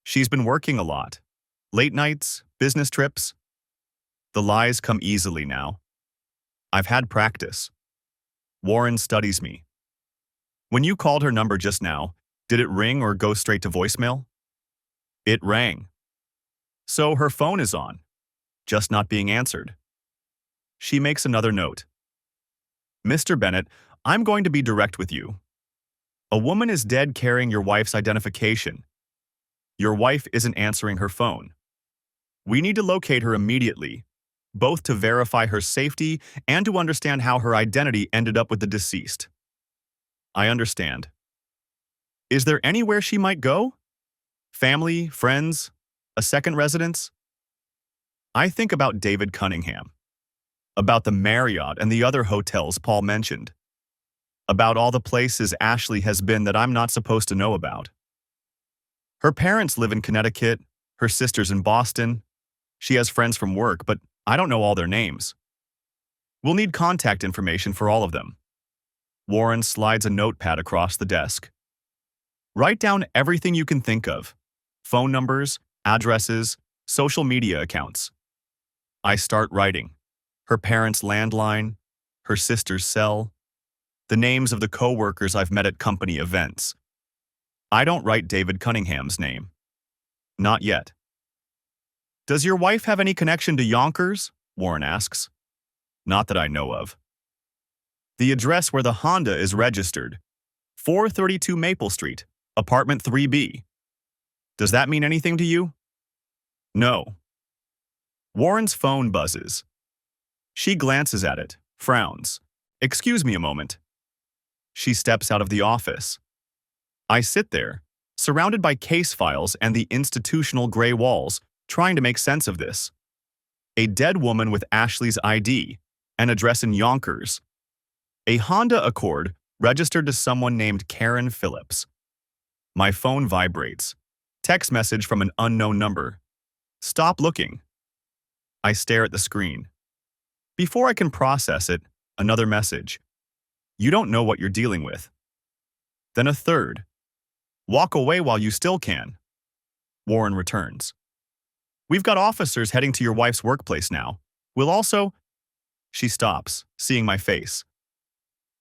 She's been working a lot. Late nights, business trips. The lies come easily now. I've had practice. Warren studies me. When you called her number just now, did it ring or go straight to voicemail? It rang. So her phone is on, just not being answered. She makes another note. Mr. Bennett, I'm going to be direct with you. A woman is dead carrying your wife's identification. Your wife isn't answering her phone. We need to locate her immediately, both to verify her safety and to understand how her identity ended up with the deceased. I understand. Is there anywhere she might go? Family, friends, a second residence? I think about David Cunningham, about the Marriott and the other hotels Paul mentioned, about all the places Ashley has been that I'm not supposed to know about. Her parents live in Connecticut, her sister's in Boston. She has friends from work, but I don't know all their names. We'll need contact information for all of them. Warren slides a notepad across the desk. Write down everything you can think of: phone numbers, addresses, social media accounts. I start writing. Her parents' landline, her sister's cell, the names of the co-workers I've met at company events. I don't write David Cunningham's name. Not yet. Does your wife have any connection to Yonkers? Warren asks. Not that I know of. The address where the Honda is registered: 432 Maple Street, apartment 3B. Does that mean anything to you? No. Warren's phone buzzes. She glances at it, frowns. Excuse me a moment. She steps out of the office. I sit there, surrounded by case files and the institutional gray walls, trying to make sense of this. A dead woman with Ashley's ID, an address in Yonkers. A Honda Accord registered to someone named Karen Phillips. My phone vibrates. Text message from an unknown number. Stop looking. I stare at the screen. Before I can process it, another message. You don't know what you're dealing with. Then a third. Walk away while you still can. Warren returns. We've got officers heading to your wife's workplace now. We'll also... She stops, seeing my face.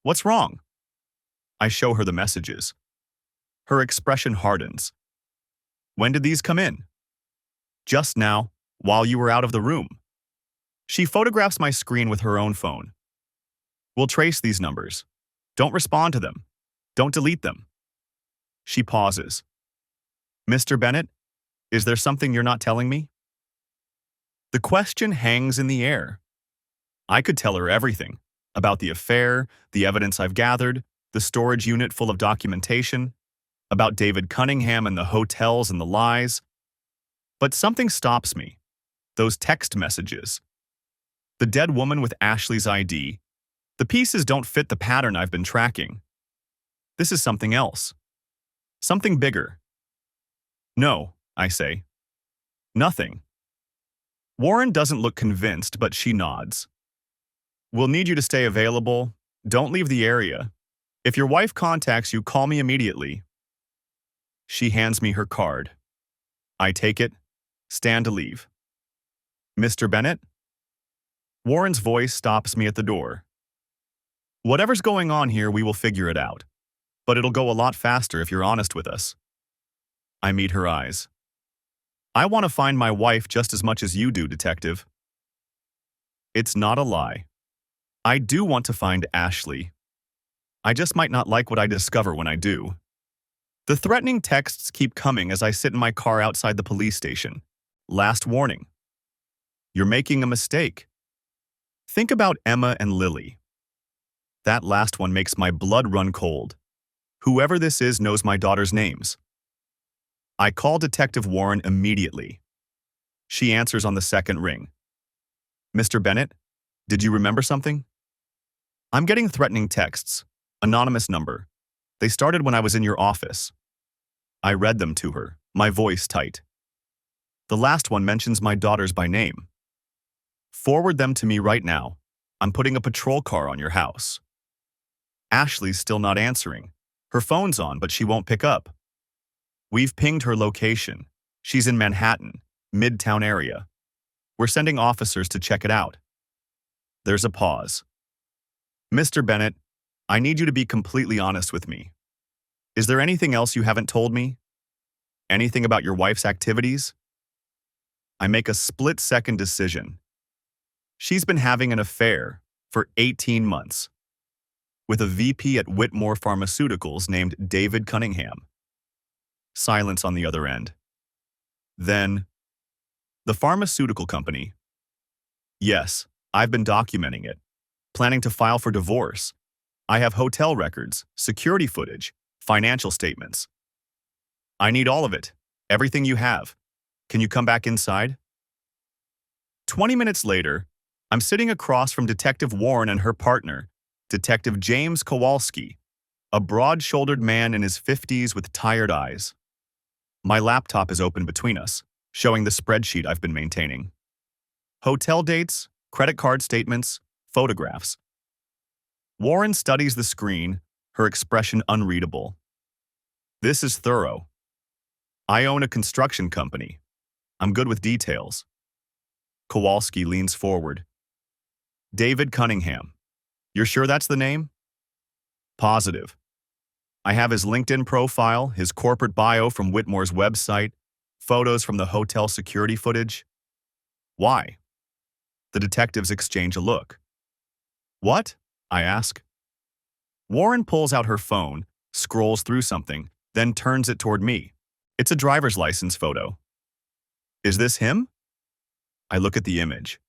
What's wrong? I show her the messages. Her expression hardens. When did these come in? Just now, while you were out of the room. She photographs my screen with her own phone. We'll trace these numbers. Don't respond to them. Don't delete them. She pauses. Mr. Bennett, is there something you're not telling me? The question hangs in the air. I could tell her everything about the affair, the evidence I've gathered, the storage unit full of documentation, about David Cunningham and the hotels and the lies. But something stops me. Those text messages. The dead woman with Ashley's ID. The pieces don't fit the pattern I've been tracking. This is something else. Something bigger. No, I say. Nothing. Warren doesn't look convinced, but she nods. We'll need you to stay available. Don't leave the area. If your wife contacts you, call me immediately. She hands me her card. I take it, stand to leave. Mr. Bennett? Warren's voice stops me at the door. Whatever's going on here, we will figure it out. But it'll go a lot faster if you're honest with us. I meet her eyes. I want to find my wife just as much as you do, detective. It's not a lie. I do want to find Ashley. I just might not like what I discover when I do. The threatening texts keep coming as I sit in my car outside the police station. Last warning. You're making a mistake. Think about Emma and Lily. That last one makes my blood run cold. Whoever this is knows my daughter's names. I call Detective Warren immediately. She answers on the second ring. Mr. Bennett, did you remember something? I'm getting threatening texts. Anonymous number. They started when I was in your office. I read them to her, my voice tight. The last one mentions my daughters by name. Forward them to me right now. I'm putting a patrol car on your house. Ashley's still not answering. Her phone's on, but she won't pick up. We've pinged her location. She's in Manhattan, Midtown area. We're sending officers to check it out. There's a pause. Mr. Bennett, I need you to be completely honest with me. Is there anything else you haven't told me? Anything about your wife's activities? I make a split-second decision. She's been having an affair for 18 months with a VP at Whitmore Pharmaceuticals named David Cunningham. Silence on the other end. Then, the pharmaceutical company. Yes, I've been documenting it, planning to file for divorce. I have hotel records, security footage, financial statements. I need all of it, everything you have. Can you come back inside? 20 minutes later, I'm sitting across from Detective Warren and her partner, Detective James Kowalski, a broad-shouldered man in his 50s with tired eyes. My laptop is open between us, showing the spreadsheet I've been maintaining. Hotel dates, credit card statements, photographs. Warren studies the screen, her expression unreadable. This is thorough. I own a construction company. I'm good with details. Kowalski leans forward. David Cunningham. You're sure that's the name? Positive. I have his LinkedIn profile, his corporate bio from Whitmore's website, photos from the hotel security footage. Why? The detectives exchange a look. What? I ask. Warren pulls out her phone, scrolls through something, then turns it toward me. It's a driver's license photo. Is this him? I look at the image.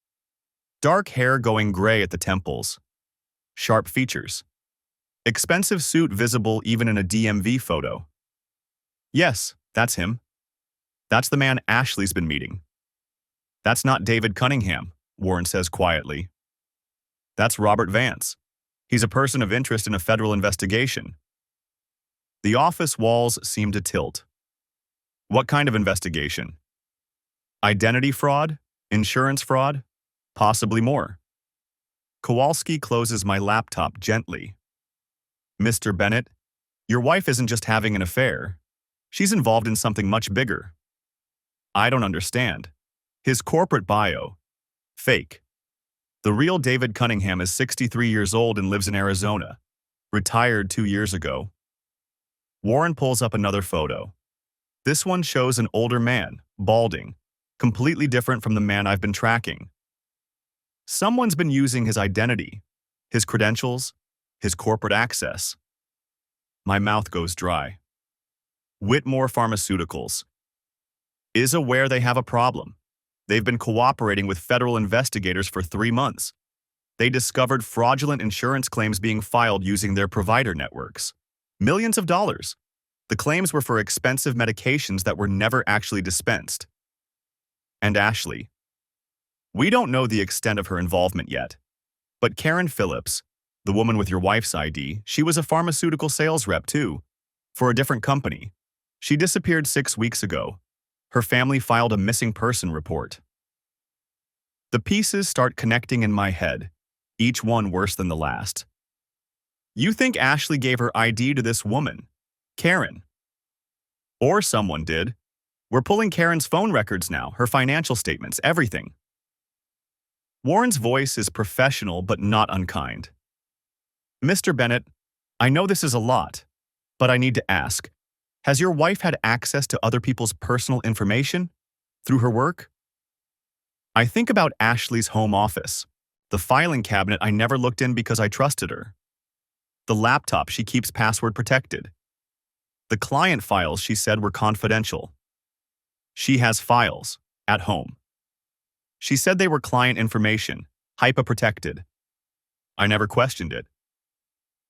Dark hair going gray at the temples. Sharp features. Expensive suit visible even in a DMV photo. Yes, that's him. That's the man Ashley's been meeting. That's not David Cunningham, Warren says quietly. That's Robert Vance. He's a person of interest in a federal investigation. The office walls seem to tilt. What kind of investigation? Identity fraud? Insurance fraud? Possibly more. Kowalski closes my laptop gently. Mr. Bennett, your wife isn't just having an affair. She's involved in something much bigger. I don't understand. His corporate bio. Fake. The real David Cunningham is 63 years old and lives in Arizona. Retired 2 years ago. Warren pulls up another photo. This one shows an older man, balding, completely different from the man I've been tracking. Someone's been using his identity, his credentials, his corporate access. My mouth goes dry. Whitmore Pharmaceuticals is aware they have a problem. They've been cooperating with federal investigators for 3 months. They discovered fraudulent insurance claims being filed using their provider networks. Millions of dollars. The claims were for expensive medications that were never actually dispensed. And Ashley. We don't know the extent of her involvement yet. But Karen Phillips, the woman with your wife's ID, she was a pharmaceutical sales rep too, for a different company. She disappeared 6 weeks ago. Her family filed a missing person report. The pieces start connecting in my head, each one worse than the last. You think Ashley gave her ID to this woman, Karen? Or someone did. We're pulling Karen's phone records now, her financial statements, everything. Warren's voice is professional but not unkind. Mr. Bennett, I know this is a lot, but I need to ask, has your wife had access to other people's personal information through her work? I think about Ashley's home office, the filing cabinet I never looked in because I trusted her, the laptop she keeps password protected, the client files she said were confidential. She has files at home. She said they were client information, HIPAA protected. I never questioned it.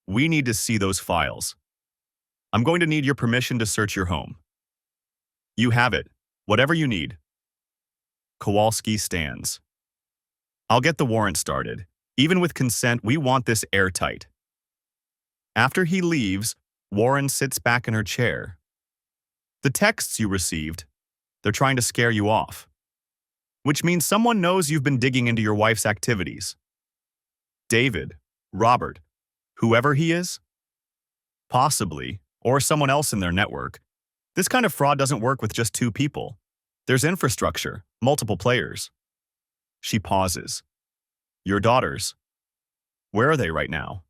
We need to see those files. I'm going to need your permission to search your home. You have it, whatever you need. Kowalski stands. I'll get the warrant started. Even with consent, we want this airtight. After he leaves, Warren sits back in her chair. The texts you received, they're trying to scare you off. Which means someone knows you've been digging into your wife's activities. David, Robert, whoever he is? Possibly, or someone else in their network. This kind of fraud doesn't work with just 2 people. There's infrastructure, multiple players. She pauses. Your daughters. Where are they right now?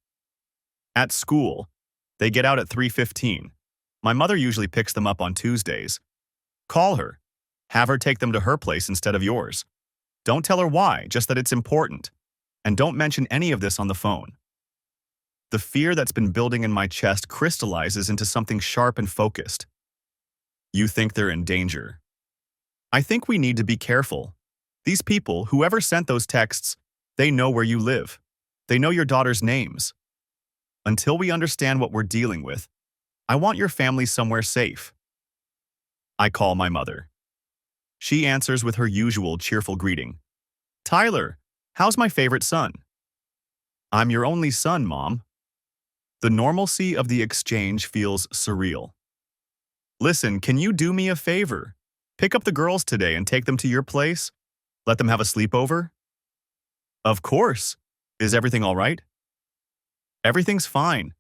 At school. They get out at 3:15. My mother usually picks them up on Tuesdays. Call her. Have her take them to her place instead of yours. Don't tell her why, just that it's important. And don't mention any of this on the phone. The fear that's been building in my chest crystallizes into something sharp and focused. You think they're in danger. I think we need to be careful. These people, whoever sent those texts, they know where you live. They know your daughter's names. Until we understand what we're dealing with, I want your family somewhere safe. I call my mother. She answers with her usual cheerful greeting. Tyler, how's my favorite son? I'm your only son, Mom. The normalcy of the exchange feels surreal. Listen, can you do me a favor? Pick up the girls today and take them to your place? Let them have a sleepover? Of course. Is everything all right? Everything's fine.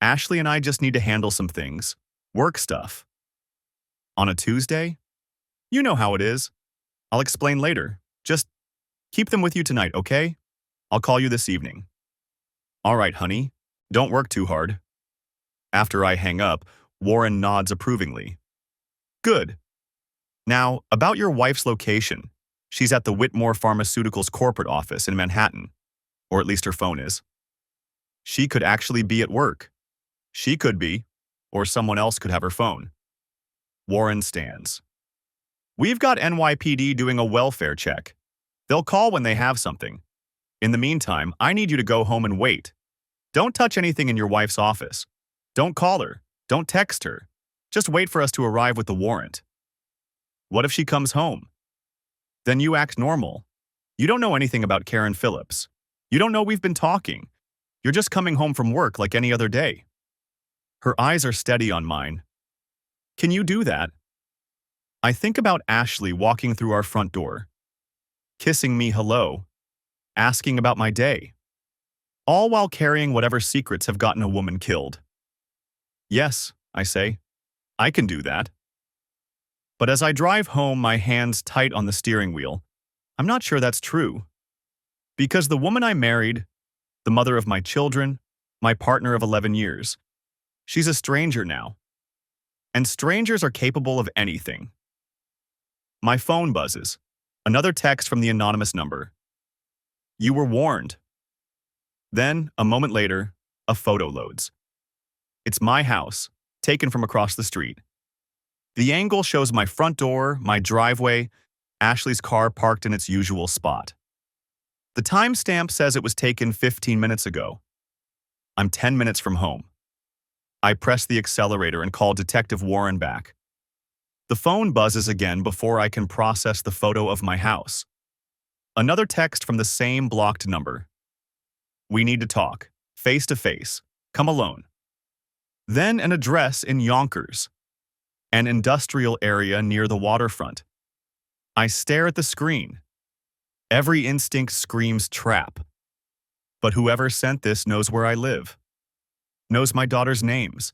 Ashley and I just need to handle some things. Work stuff. On a Tuesday? You know how it is. I'll explain later. Just keep them with you tonight, okay? I'll call you this evening. All right, honey. Don't work too hard. After I hang up, Warren nods approvingly. Good. Now, about your wife's location. She's at the Whitmore Pharmaceuticals corporate office in Manhattan, or at least her phone is. She could actually be at work. She could be, or someone else could have her phone. Warren stands. We've got NYPD doing a welfare check. They'll call when they have something. In the meantime, I need you to go home and wait. Don't touch anything in your wife's office. Don't call her. Don't text her. Just wait for us to arrive with the warrant. What if she comes home? Then you act normal. You don't know anything about Karen Phillips. You don't know we've been talking. You're just coming home from work like any other day. Her eyes are steady on mine. Can you do that? I think about Ashley walking through our front door, kissing me hello, asking about my day, all while carrying whatever secrets have gotten a woman killed. Yes, I say, I can do that. But as I drive home, my hands tight on the steering wheel, I'm not sure that's true. Because the woman I married, the mother of my children, my partner of 11 years, she's a stranger now. And strangers are capable of anything. My phone buzzes. Another text from the anonymous number. You were warned. Then, a moment later, a photo loads. It's my house, taken from across the street. The angle shows my front door, my driveway, Ashley's car parked in its usual spot. The timestamp says it was taken 15 minutes ago. I'm 10 minutes from home. I press the accelerator and call Detective Warren back. The phone buzzes again before I can process the photo of my house. Another text from the same blocked number. We need to talk, face to face, come alone. Then an address in Yonkers, an industrial area near the waterfront. I stare at the screen. Every instinct screams trap. But whoever sent this knows where I live, knows my daughter's names,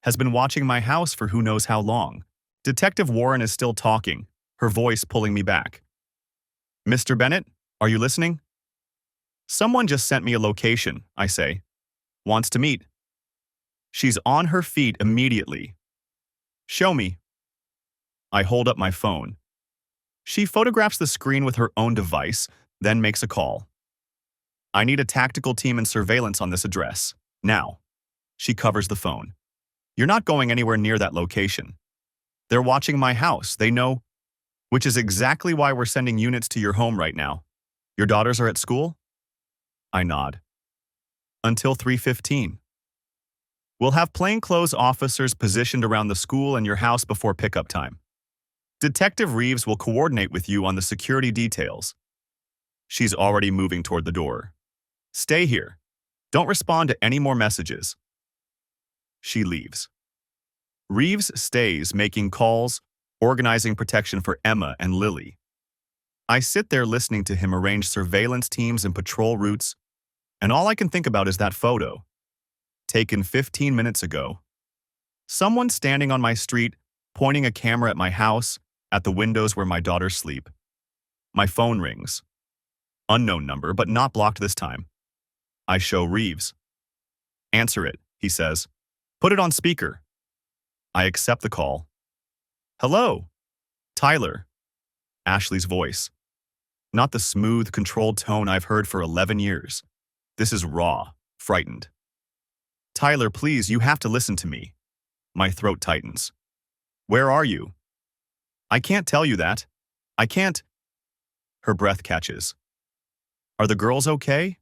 has been watching my house for who knows how long. Detective Warren is still talking, her voice pulling me back. Mr. Bennett, are you listening? Someone just sent me a location, I say. Wants to meet. She's on her feet immediately. Show me. I hold up my phone. She photographs the screen with her own device, then makes a call. I need a tactical team and surveillance on this address. Now. She covers the phone. You're not going anywhere near that location. They're watching my house. They know, which is exactly why we're sending units to your home right now. Your daughters are at school? I nod. Until 3:15. We'll have plainclothes officers positioned around the school and your house before pickup time. Detective Reeves will coordinate with you on the security details. She's already moving toward the door. Stay here. Don't respond to any more messages. She leaves. Reeves stays, making calls, organizing protection for Emma and Lily. I sit there listening to him arrange surveillance teams and patrol routes, and all I can think about is that photo, taken 15 minutes ago. Someone standing on my street, pointing a camera at my house, at the windows where my daughters sleep. My phone rings. Unknown number, but not blocked this time. I show Reeves. Answer it, he says. Put it on speaker. I accept the call. Hello. Tyler. Ashley's voice. Not the smooth, controlled tone I've heard for 11 years. This is raw, frightened. Tyler, please, you have to listen to me. My throat tightens. Where are you? I can't tell you that. I can't. Her breath catches. Are the girls okay?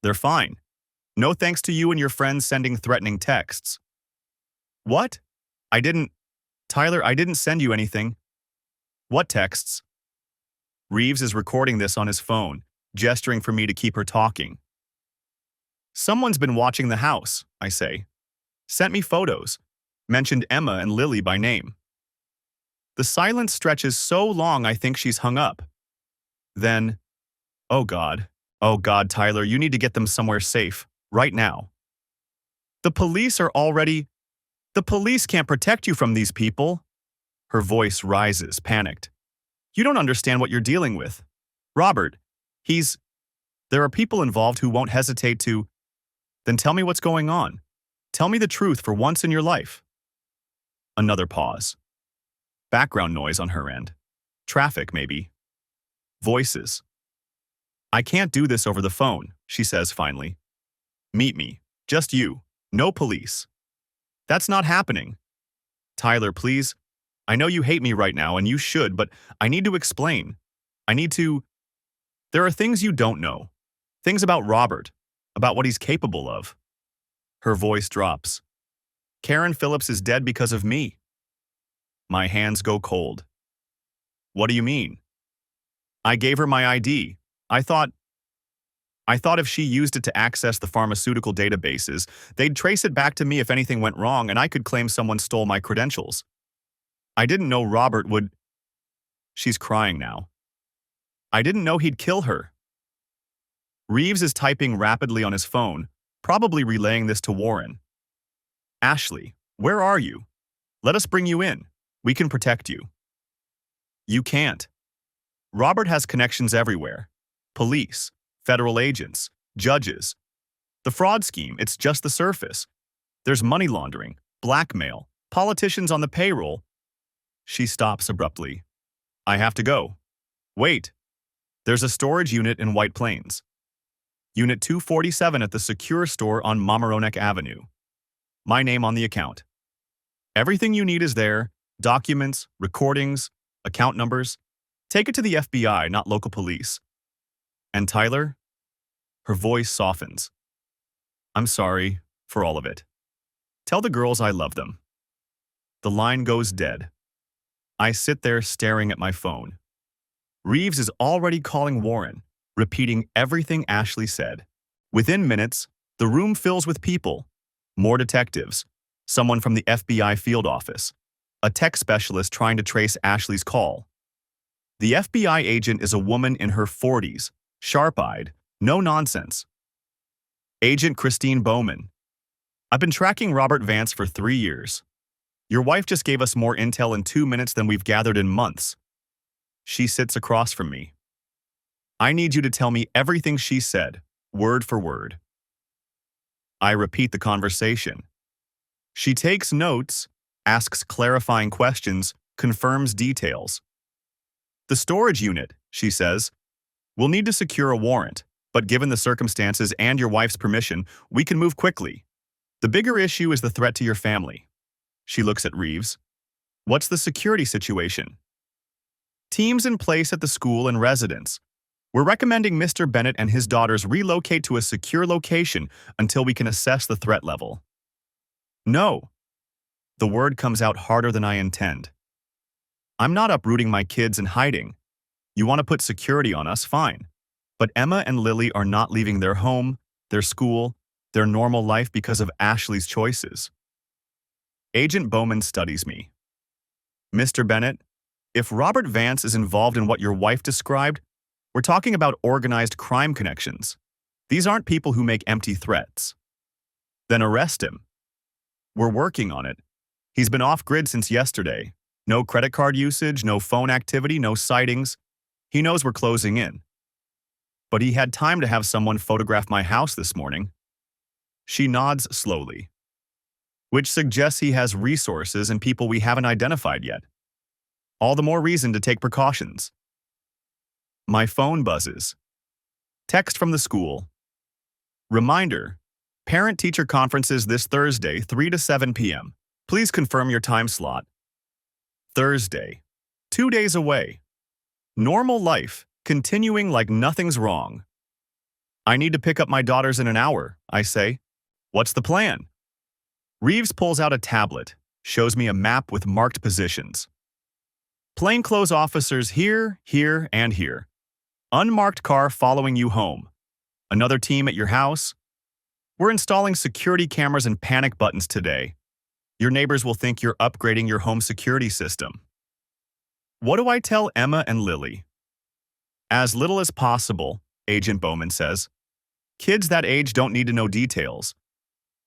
They're fine. No thanks to you and your friends sending threatening texts. What? Tyler, I didn't send you anything. What texts? Reeves is recording this on his phone, gesturing for me to keep her talking. Someone's been watching the house, I say. Sent me photos. Mentioned Emma and Lily by name. The silence stretches so long I think she's hung up. Then, oh God, Tyler, you need to get them somewhere safe, right now. The police are already... The police can't protect you from these people. Her voice rises, panicked. You don't understand what you're dealing with. Robert, there are people involved who won't hesitate to. Then tell me what's going on. Tell me the truth for once in your life. Another pause. Background noise on her end. Traffic, maybe. Voices. I can't do this over the phone, she says finally. Meet me. Just you. No police. That's not happening. Tyler, please. I know you hate me right now, and you should, but I need to explain. There are things you don't know. Things about Robert, about what he's capable of. Her voice drops. Karen Phillips is dead because of me. My hands go cold. What do you mean? I gave her my ID. I thought if she used it to access the pharmaceutical databases, they'd trace it back to me if anything went wrong and I could claim someone stole my credentials. I didn't know Robert would. She's crying now. I didn't know he'd kill her. Reeves is typing rapidly on his phone, probably relaying this to Warren. Ashley, where are you? Let us bring you in. We can protect you. You can't. Robert has connections everywhere. Police, federal agents, judges. The fraud scheme, it's just the surface. There's money laundering, blackmail, politicians on the payroll. She stops abruptly. I have to go. Wait. There's a storage unit in White Plains. Unit 247 at the Secure Store on Mamaroneck Avenue. My name on the account. Everything you need is there, documents, recordings, account numbers. Take it to the FBI, not local police. And Tyler? Her voice softens. I'm sorry for all of it. Tell the girls I love them. The line goes dead. I sit there staring at my phone. Reeves is already calling Warren, repeating everything Ashley said. Within minutes, the room fills with people. More detectives, someone from the FBI field office, a tech specialist trying to trace Ashley's call. The FBI agent is a woman in her 40s, sharp-eyed, no nonsense. Agent Christine Bowman. I've been tracking Robert Vance for 3 years. Your wife just gave us more intel in 2 minutes than we've gathered in months. She sits across from me. I need you to tell me everything she said, word for word. I repeat the conversation. She takes notes, asks clarifying questions, confirms details. The storage unit, she says, will need to secure a warrant, but given the circumstances and your wife's permission, we can move quickly. The bigger issue is the threat to your family. She looks at Reeves. What's the security situation? Teams in place at the school and residence. We're recommending Mr. Bennett and his daughters relocate to a secure location until we can assess the threat level. No. The word comes out harder than I intend. I'm not uprooting my kids and hiding. You want to put security on us, fine. But Emma and Lily are not leaving their home, their school, their normal life because of Ashley's choices. Agent Bowman studies me. Mr. Bennett, if Robert Vance is involved in what your wife described, we're talking about organized crime connections. These aren't people who make empty threats. Then arrest him. We're working on it. He's been off-grid since yesterday. No credit card usage, no phone activity, no sightings. He knows we're closing in. But he had time to have someone photograph my house this morning. She nods slowly, which suggests he has resources and people we haven't identified yet. All the more reason to take precautions. My phone buzzes. Text from the school. Reminder, parent-teacher conferences this Thursday, 3 to 7 p.m. Please confirm your time slot. Thursday, 2 days away. Normal life, continuing like nothing's wrong. I need to pick up my daughters in an hour, I say. What's the plan? Reeves pulls out a tablet, shows me a map with marked positions. Plainclothes officers here, here, and here. Unmarked car following you home. Another team at your house. We're installing security cameras and panic buttons today. Your neighbors will think you're upgrading your home security system. What do I tell Emma and Lily? As little as possible, Agent Bowman says. Kids that age don't need to know details.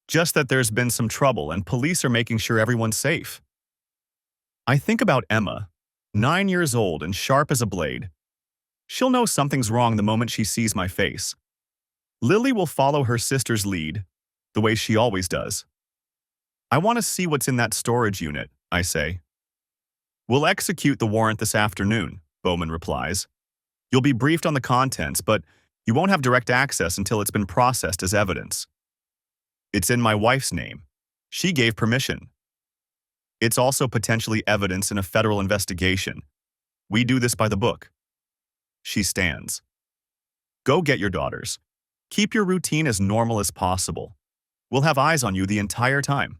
Just that there's been some trouble and police are making sure everyone's safe. I think about Emma, 9 years old and sharp as a blade. She'll know something's wrong the moment she sees my face. Lily will follow her sister's lead, the way she always does. I want to see what's in that storage unit, I say. We'll execute the warrant this afternoon, Bowman replies. You'll be briefed on the contents, but you won't have direct access until it's been processed as evidence. It's in my wife's name. She gave permission. It's also potentially evidence in a federal investigation. We do this by the book. She stands. Go get your daughters. Keep your routine as normal as possible. We'll have eyes on you the entire time.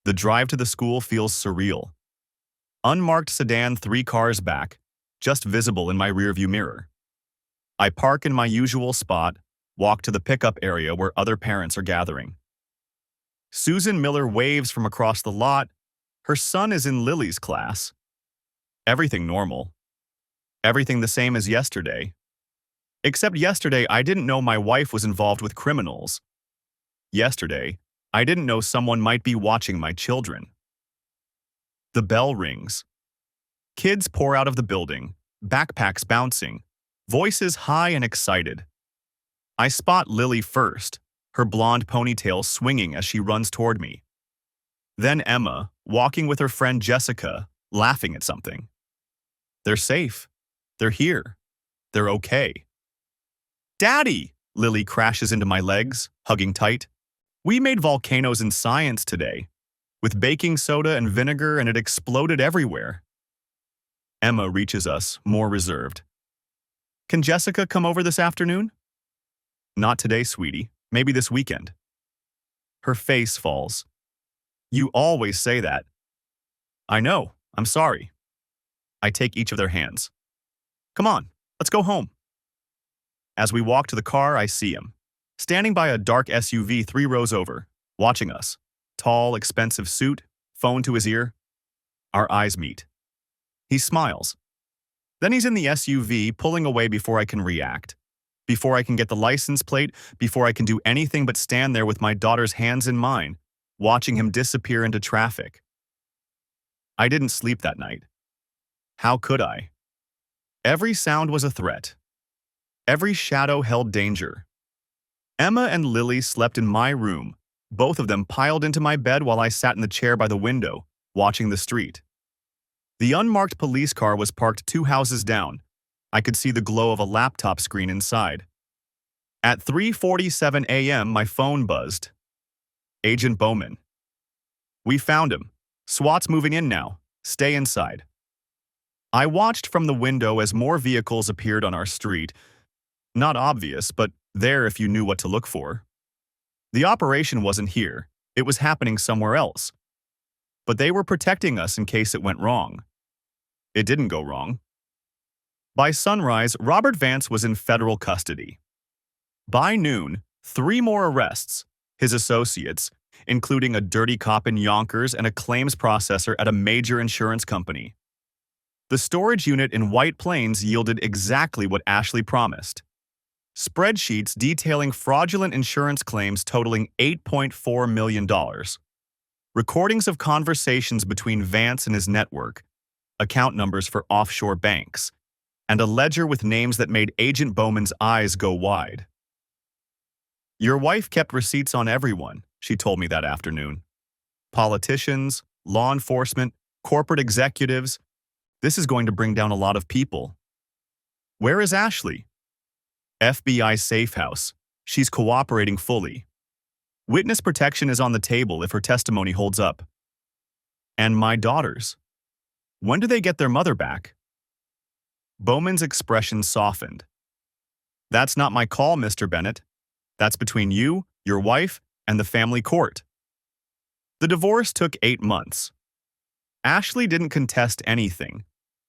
The drive to the school feels surreal. Unmarked sedan 3 cars back, just visible in my rearview mirror. I park in my usual spot, walk to the pickup area where other parents are gathering. Susan Miller waves from across the lot. Her son is in Lily's class. Everything normal. Everything the same as yesterday. Except yesterday, I didn't know my wife was involved with criminals. Yesterday, I didn't know someone might be watching my children. The bell rings. Kids pour out of the building, backpacks bouncing, voices high and excited. I spot Lily first, her blonde ponytail swinging as she runs toward me. Then Emma, walking with her friend Jessica, laughing at something. They're safe. They're here. They're okay. Daddy! Lily crashes into my legs, hugging tight. We made volcanoes in science today, with baking soda and vinegar, and it exploded everywhere. Emma reaches us, more reserved. Can Jessica come over this afternoon? Not today, sweetie. Maybe this weekend. Her face falls. You always say that. I know. I'm sorry. I take each of their hands. Come on, let's go home. As we walk to the car, I see him, standing by a dark SUV 3 rows over, watching us. Tall, expensive suit, phone to his ear. Our eyes meet. He smiles. Then he's in the SUV, pulling away before I can react. Before I can get the license plate, before I can do anything but stand there with my daughter's hands in mine, watching him disappear into traffic. I didn't sleep that night. How could I? Every sound was a threat. Every shadow held danger. Emma and Lily slept in my room, both of them piled into my bed while I sat in the chair by the window, watching the street. The unmarked police car was parked 2 houses down. I could see the glow of a laptop screen inside. At 3:47 a.m., my phone buzzed. Agent Bowman. We found him. SWAT's moving in now. Stay inside. I watched from the window as more vehicles appeared on our street. Not obvious, but there if you knew what to look for. The operation wasn't here. It was happening somewhere else. But they were protecting us in case it went wrong. It didn't go wrong. By sunrise, Robert Vance was in federal custody. By noon, 3 more arrests, his associates, including a dirty cop in Yonkers and a claims processor at a major insurance company. The storage unit in White Plains yielded exactly what Ashley promised. Spreadsheets detailing fraudulent insurance claims totaling $8.4 million. Recordings of conversations between Vance and his network, account numbers for offshore banks, and a ledger with names that made Agent Bowman's eyes go wide. Your wife kept receipts on everyone, she told me that afternoon. Politicians, law enforcement, corporate executives. This is going to bring down a lot of people. Where is Ashley? FBI safe house. She's cooperating fully. Witness protection is on the table if her testimony holds up. And my daughters. When do they get their mother back? Bowman's expression softened. That's not my call, Mr. Bennett. That's between you, your wife, and the family court. The divorce took 8 months. Ashley didn't contest anything.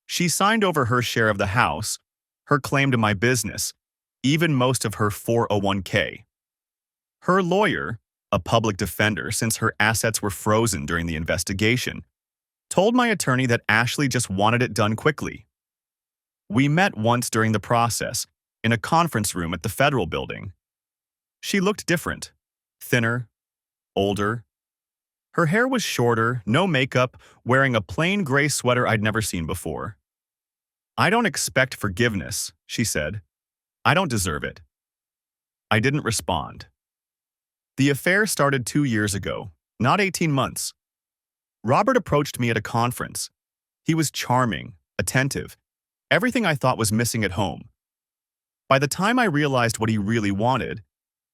She signed over her share of the house, her claim to my business, even most of her 401k. Her lawyer, a public defender since her assets were frozen during the investigation, told my attorney that Ashley just wanted it done quickly. We met once during the process, in a conference room at the federal building. She looked different, thinner, older. Her hair was shorter, no makeup, wearing a plain gray sweater I'd never seen before. "I don't expect forgiveness," she said. "I don't deserve it." I didn't respond. The affair started 2 years ago, not 18 months. Robert approached me at a conference. He was charming, attentive, everything I thought was missing at home. By the time I realized what he really wanted,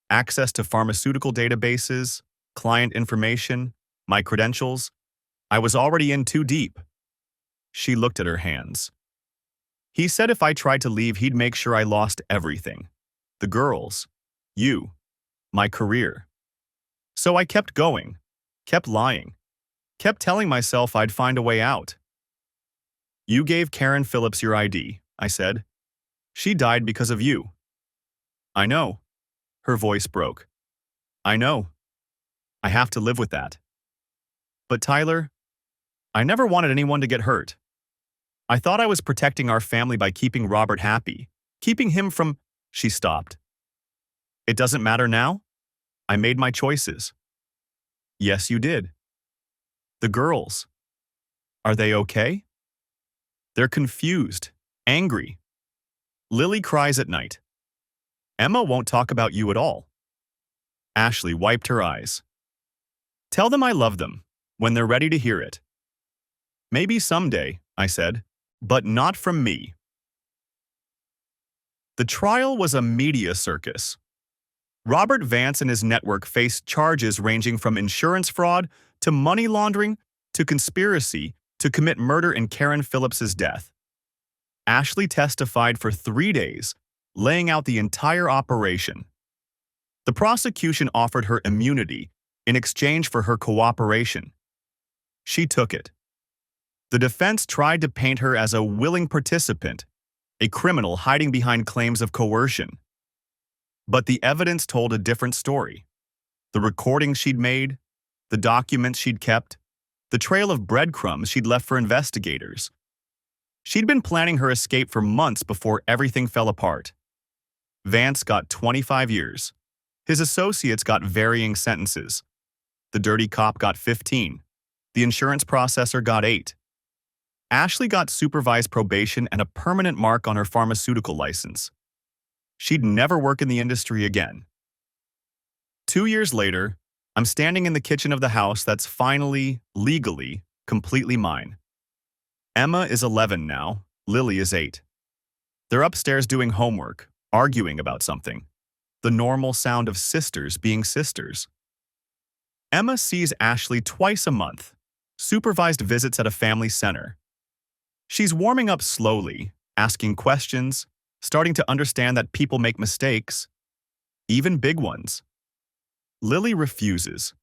access to pharmaceutical databases, client information, my credentials, I was already in too deep. She looked at her hands. He said if I tried to leave, he'd make sure I lost everything. The girls, you, my career. So I kept going, kept lying, kept telling myself I'd find a way out. "You gave Karen Phillips your ID," I said. "She died because of you." "I know." Her voice broke. "I know. I have to live with that." "But Tyler, I never wanted anyone to get hurt. I thought I was protecting our family by keeping Robert happy, keeping him from—" She stopped. "It doesn't matter now? I made my choices." "Yes, you did." "The girls. Are they okay?" "They're confused, angry. Lily cries at night. Emma won't talk about you at all." Ashley wiped her eyes. "Tell them I love them, when they're ready to hear it." "Maybe someday," I said, "but not from me." The trial was a media circus. Robert Vance and his network faced charges ranging from insurance fraud to money laundering to conspiracy to commit murder in Karen Phillips's death. Ashley testified for 3 days, laying out the entire operation. The prosecution offered her immunity in exchange for her cooperation. She took it. The defense tried to paint her as a willing participant, a criminal hiding behind claims of coercion. But the evidence told a different story. The recordings she'd made, the documents she'd kept, the trail of breadcrumbs she'd left for investigators. She'd been planning her escape for months before everything fell apart. Vance got 25 years. His associates got varying sentences. The dirty cop got 15. The insurance processor got 8. Ashley got supervised probation and a permanent mark on her pharmaceutical license. She'd never work in the industry again. 2 years later, I'm standing in the kitchen of the house that's finally, legally, completely mine. Emma is 11 now, Lily is 8. They're upstairs doing homework, arguing about something. The normal sound of sisters being sisters. Emma sees Ashley twice a month, supervised visits at a family center. She's warming up slowly, asking questions, starting to understand that people make mistakes, even big ones. Lily refuses.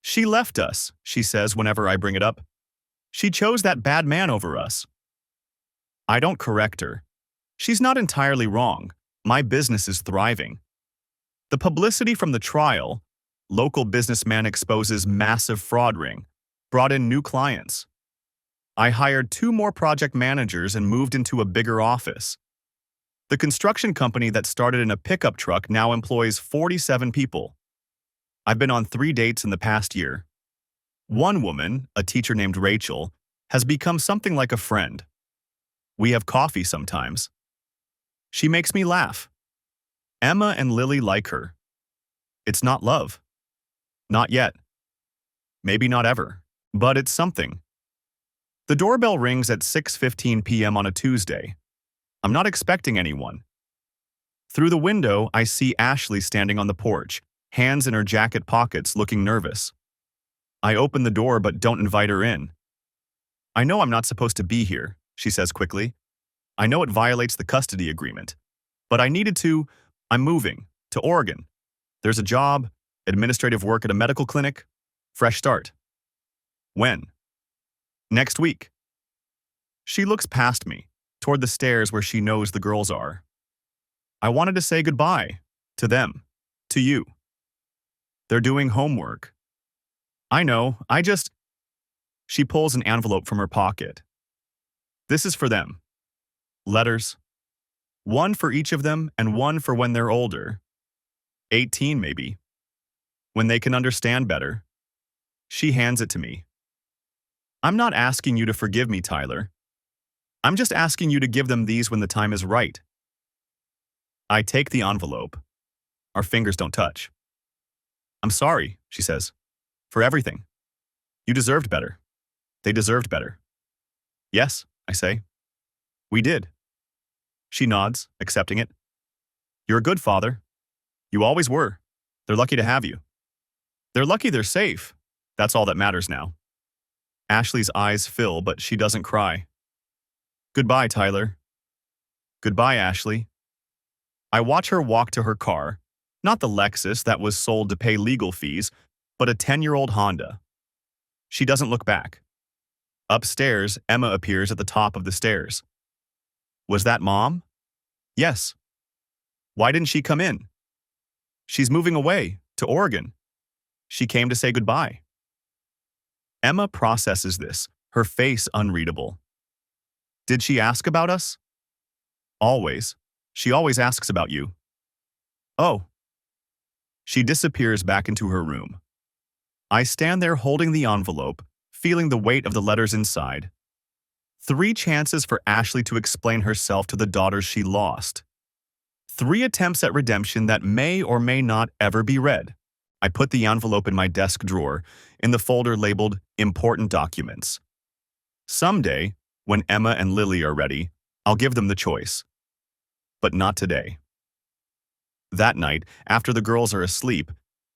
"She left us," she says whenever I bring it up. "She chose that bad man over us." I don't correct her. She's not entirely wrong. My business is thriving. The publicity from the trial, local businessman exposes massive fraud ring, brought in new clients. I hired 2 more project managers and moved into a bigger office. The construction company that started in a pickup truck now employs 47 people. I've been on 3 dates in the past year. One woman, a teacher named Rachel, has become something like a friend. We have coffee sometimes. She makes me laugh. Emma and Lily like her. It's not love. Not yet. Maybe not ever. But it's something. The doorbell rings at 6:15 p.m. on a Tuesday. I'm not expecting anyone. Through the window, I see Ashley standing on the porch, hands in her jacket pockets, looking nervous. I open the door but don't invite her in. "I know I'm not supposed to be here," she says quickly. "I know it violates the custody agreement. But I needed to. I'm moving to Oregon. There's a job, administrative work at a medical clinic, fresh start." "When?" "Next week." She looks past me, toward the stairs where she knows the girls are. "I wanted to say goodbye. To them. To you. They're doing homework." "I know, She pulls an envelope from her pocket. "This is for them. Letters. 1 for each of them and 1 for when they're older. 18 maybe." when they can understand better. She hands it to me. I'm not asking you to forgive me, Tyler. I'm just asking you to give them these when the time is right. I take the envelope. Our fingers don't touch. I'm sorry, she says, for everything. You deserved better. They deserved better. Yes, I say. We did. She nods, accepting it. You're a good father. You always were. They're lucky to have you. They're lucky they're safe. That's all that matters now. Ashley's eyes fill, but she doesn't cry. Goodbye, Tyler. Goodbye, Ashley. I watch her walk to her car, not the Lexus that was sold to pay legal fees, but a 10-year-old Honda. She doesn't look back. Upstairs, Emma appears at the top of the stairs. Was that Mom? Yes. Why didn't she come in? She's moving away, to Oregon. She came to say goodbye. Emma processes this, her face unreadable. Did she ask about us? Always. She always asks about you. Oh. She disappears back into her room. I stand there holding the envelope, feeling the weight of the letters inside. 3 chances for Ashley to explain herself to the daughters she lost. 3 attempts at redemption that may or may not ever be read. I put the envelope in my desk drawer, in the folder labeled Important Documents. Someday, when Emma and Lily are ready, I'll give them the choice. But not today. That night, after the girls are asleep,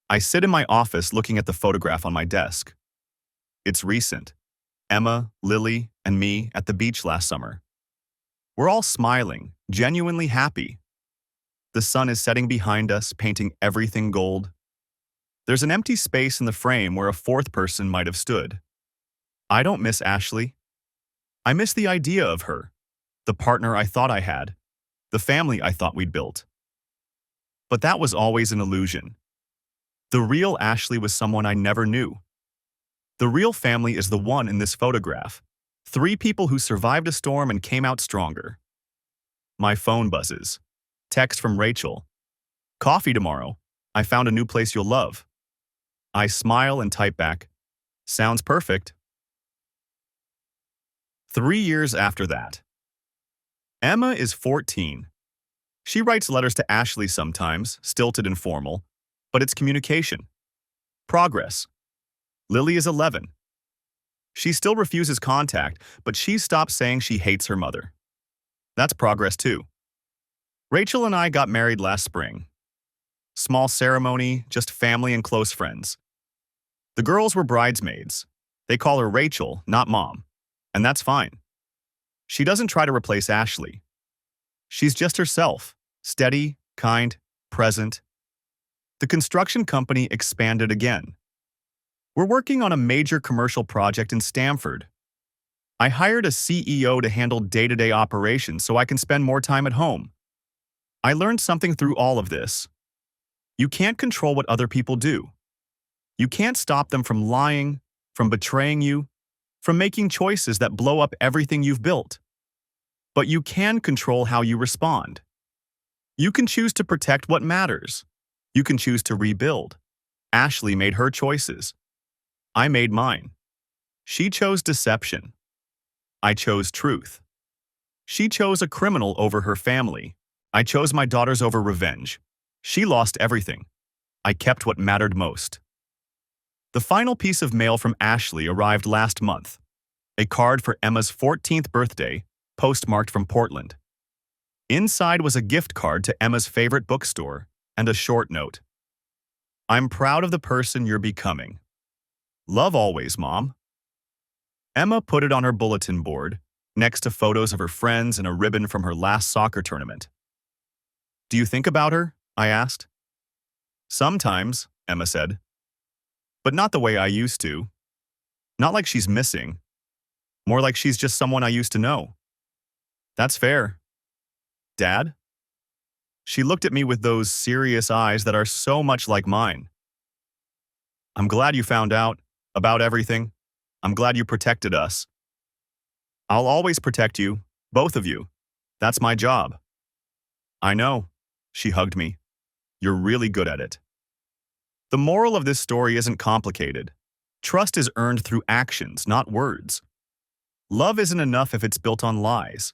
I sit in my office looking at the photograph on my desk. It's recent. Emma, Lily, and me at the beach last summer. We're all smiling, genuinely happy. The sun is setting behind us, painting everything gold. There's an empty space in the frame where a 4th person might have stood. I don't miss Ashley. I miss the idea of her, the partner I thought I had, the family I thought we'd built. But that was always an illusion. The real Ashley was someone I never knew. The real family is the one in this photograph. 3 people who survived a storm and came out stronger. My phone buzzes. Text from Rachel. Coffee tomorrow. I found a new place you'll love. I smile and type back. Sounds perfect. 3 years after that. Emma is 14. She writes letters to Ashley sometimes, stilted and formal, but it's communication. Progress. Lily is 11. She still refuses contact, but she's stopped saying she hates her mother. That's progress too. Rachel and I got married last spring. Small ceremony, just family and close friends. The girls were bridesmaids. They call her Rachel, not Mom, and that's fine. She doesn't try to replace Ashley. She's just herself, steady, kind, present. The construction company expanded again. We're working on a major commercial project in Stamford. I hired a CEO to handle day-to-day operations so I can spend more time at home. I learned something through all of this. You can't control what other people do. You can't stop them from lying, from betraying you, from making choices that blow up everything you've built. But you can control how you respond. You can choose to protect what matters. You can choose to rebuild. Ashley made her choices. I made mine. She chose deception. I chose truth. She chose a criminal over her family. I chose my daughters over revenge. She lost everything. I kept what mattered most. The final piece of mail from Ashley arrived last month. A card for Emma's 14th birthday, postmarked from Portland. Inside was a gift card to Emma's favorite bookstore and a short note. I'm proud of the person you're becoming. Love always, Mom. Emma put it on her bulletin board, next to photos of her friends and a ribbon from her last soccer tournament. Do you think about her? I asked. Sometimes, Emma said. But not the way I used to. Not like she's missing. More like she's just someone I used to know. That's fair. Dad? She looked at me with those serious eyes that are so much like mine. I'm glad you found out about everything. I'm glad you protected us. I'll always protect you, both of you. That's my job. I know. She hugged me. You're really good at it. The moral of this story isn't complicated. Trust is earned through actions, not words. Love isn't enough if it's built on lies.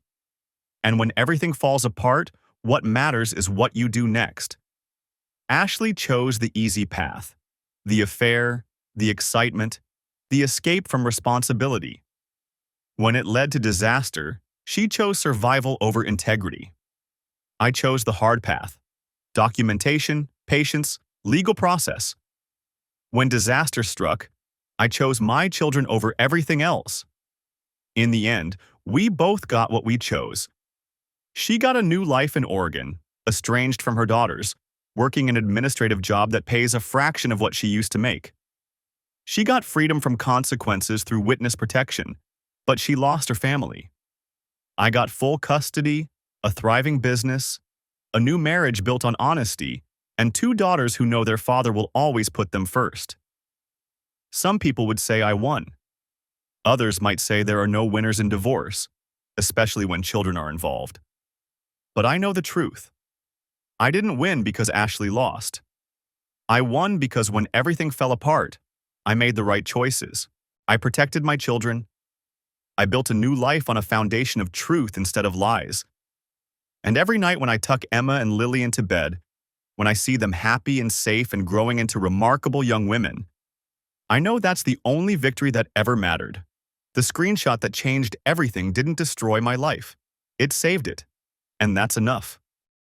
And when everything falls apart, what matters is what you do next. Ashley chose the easy path. The affair, the excitement, the escape from responsibility. When it led to disaster, she chose survival over integrity. I chose the hard path. Documentation, patience, legal process. When disaster struck, I chose my children over everything else. In the end, we both got what we chose. She got a new life in Oregon, estranged from her daughters, working an administrative job that pays a fraction of what she used to make. She got freedom from consequences through witness protection, but she lost her family. I got full custody, a thriving business, a new marriage built on honesty, and two daughters who know their father will always put them first. Some people would say I won. Others might say there are no winners in divorce, especially when children are involved. But I know the truth. I didn't win because Ashley lost. I won because when everything fell apart, I made the right choices. I protected my children. I built a new life on a foundation of truth instead of lies. And every night when I tuck Emma and Lily into bed, when I see them happy and safe and growing into remarkable young women, I know that's the only victory that ever mattered. The screenshot that changed everything didn't destroy my life. It saved it. And that's enough.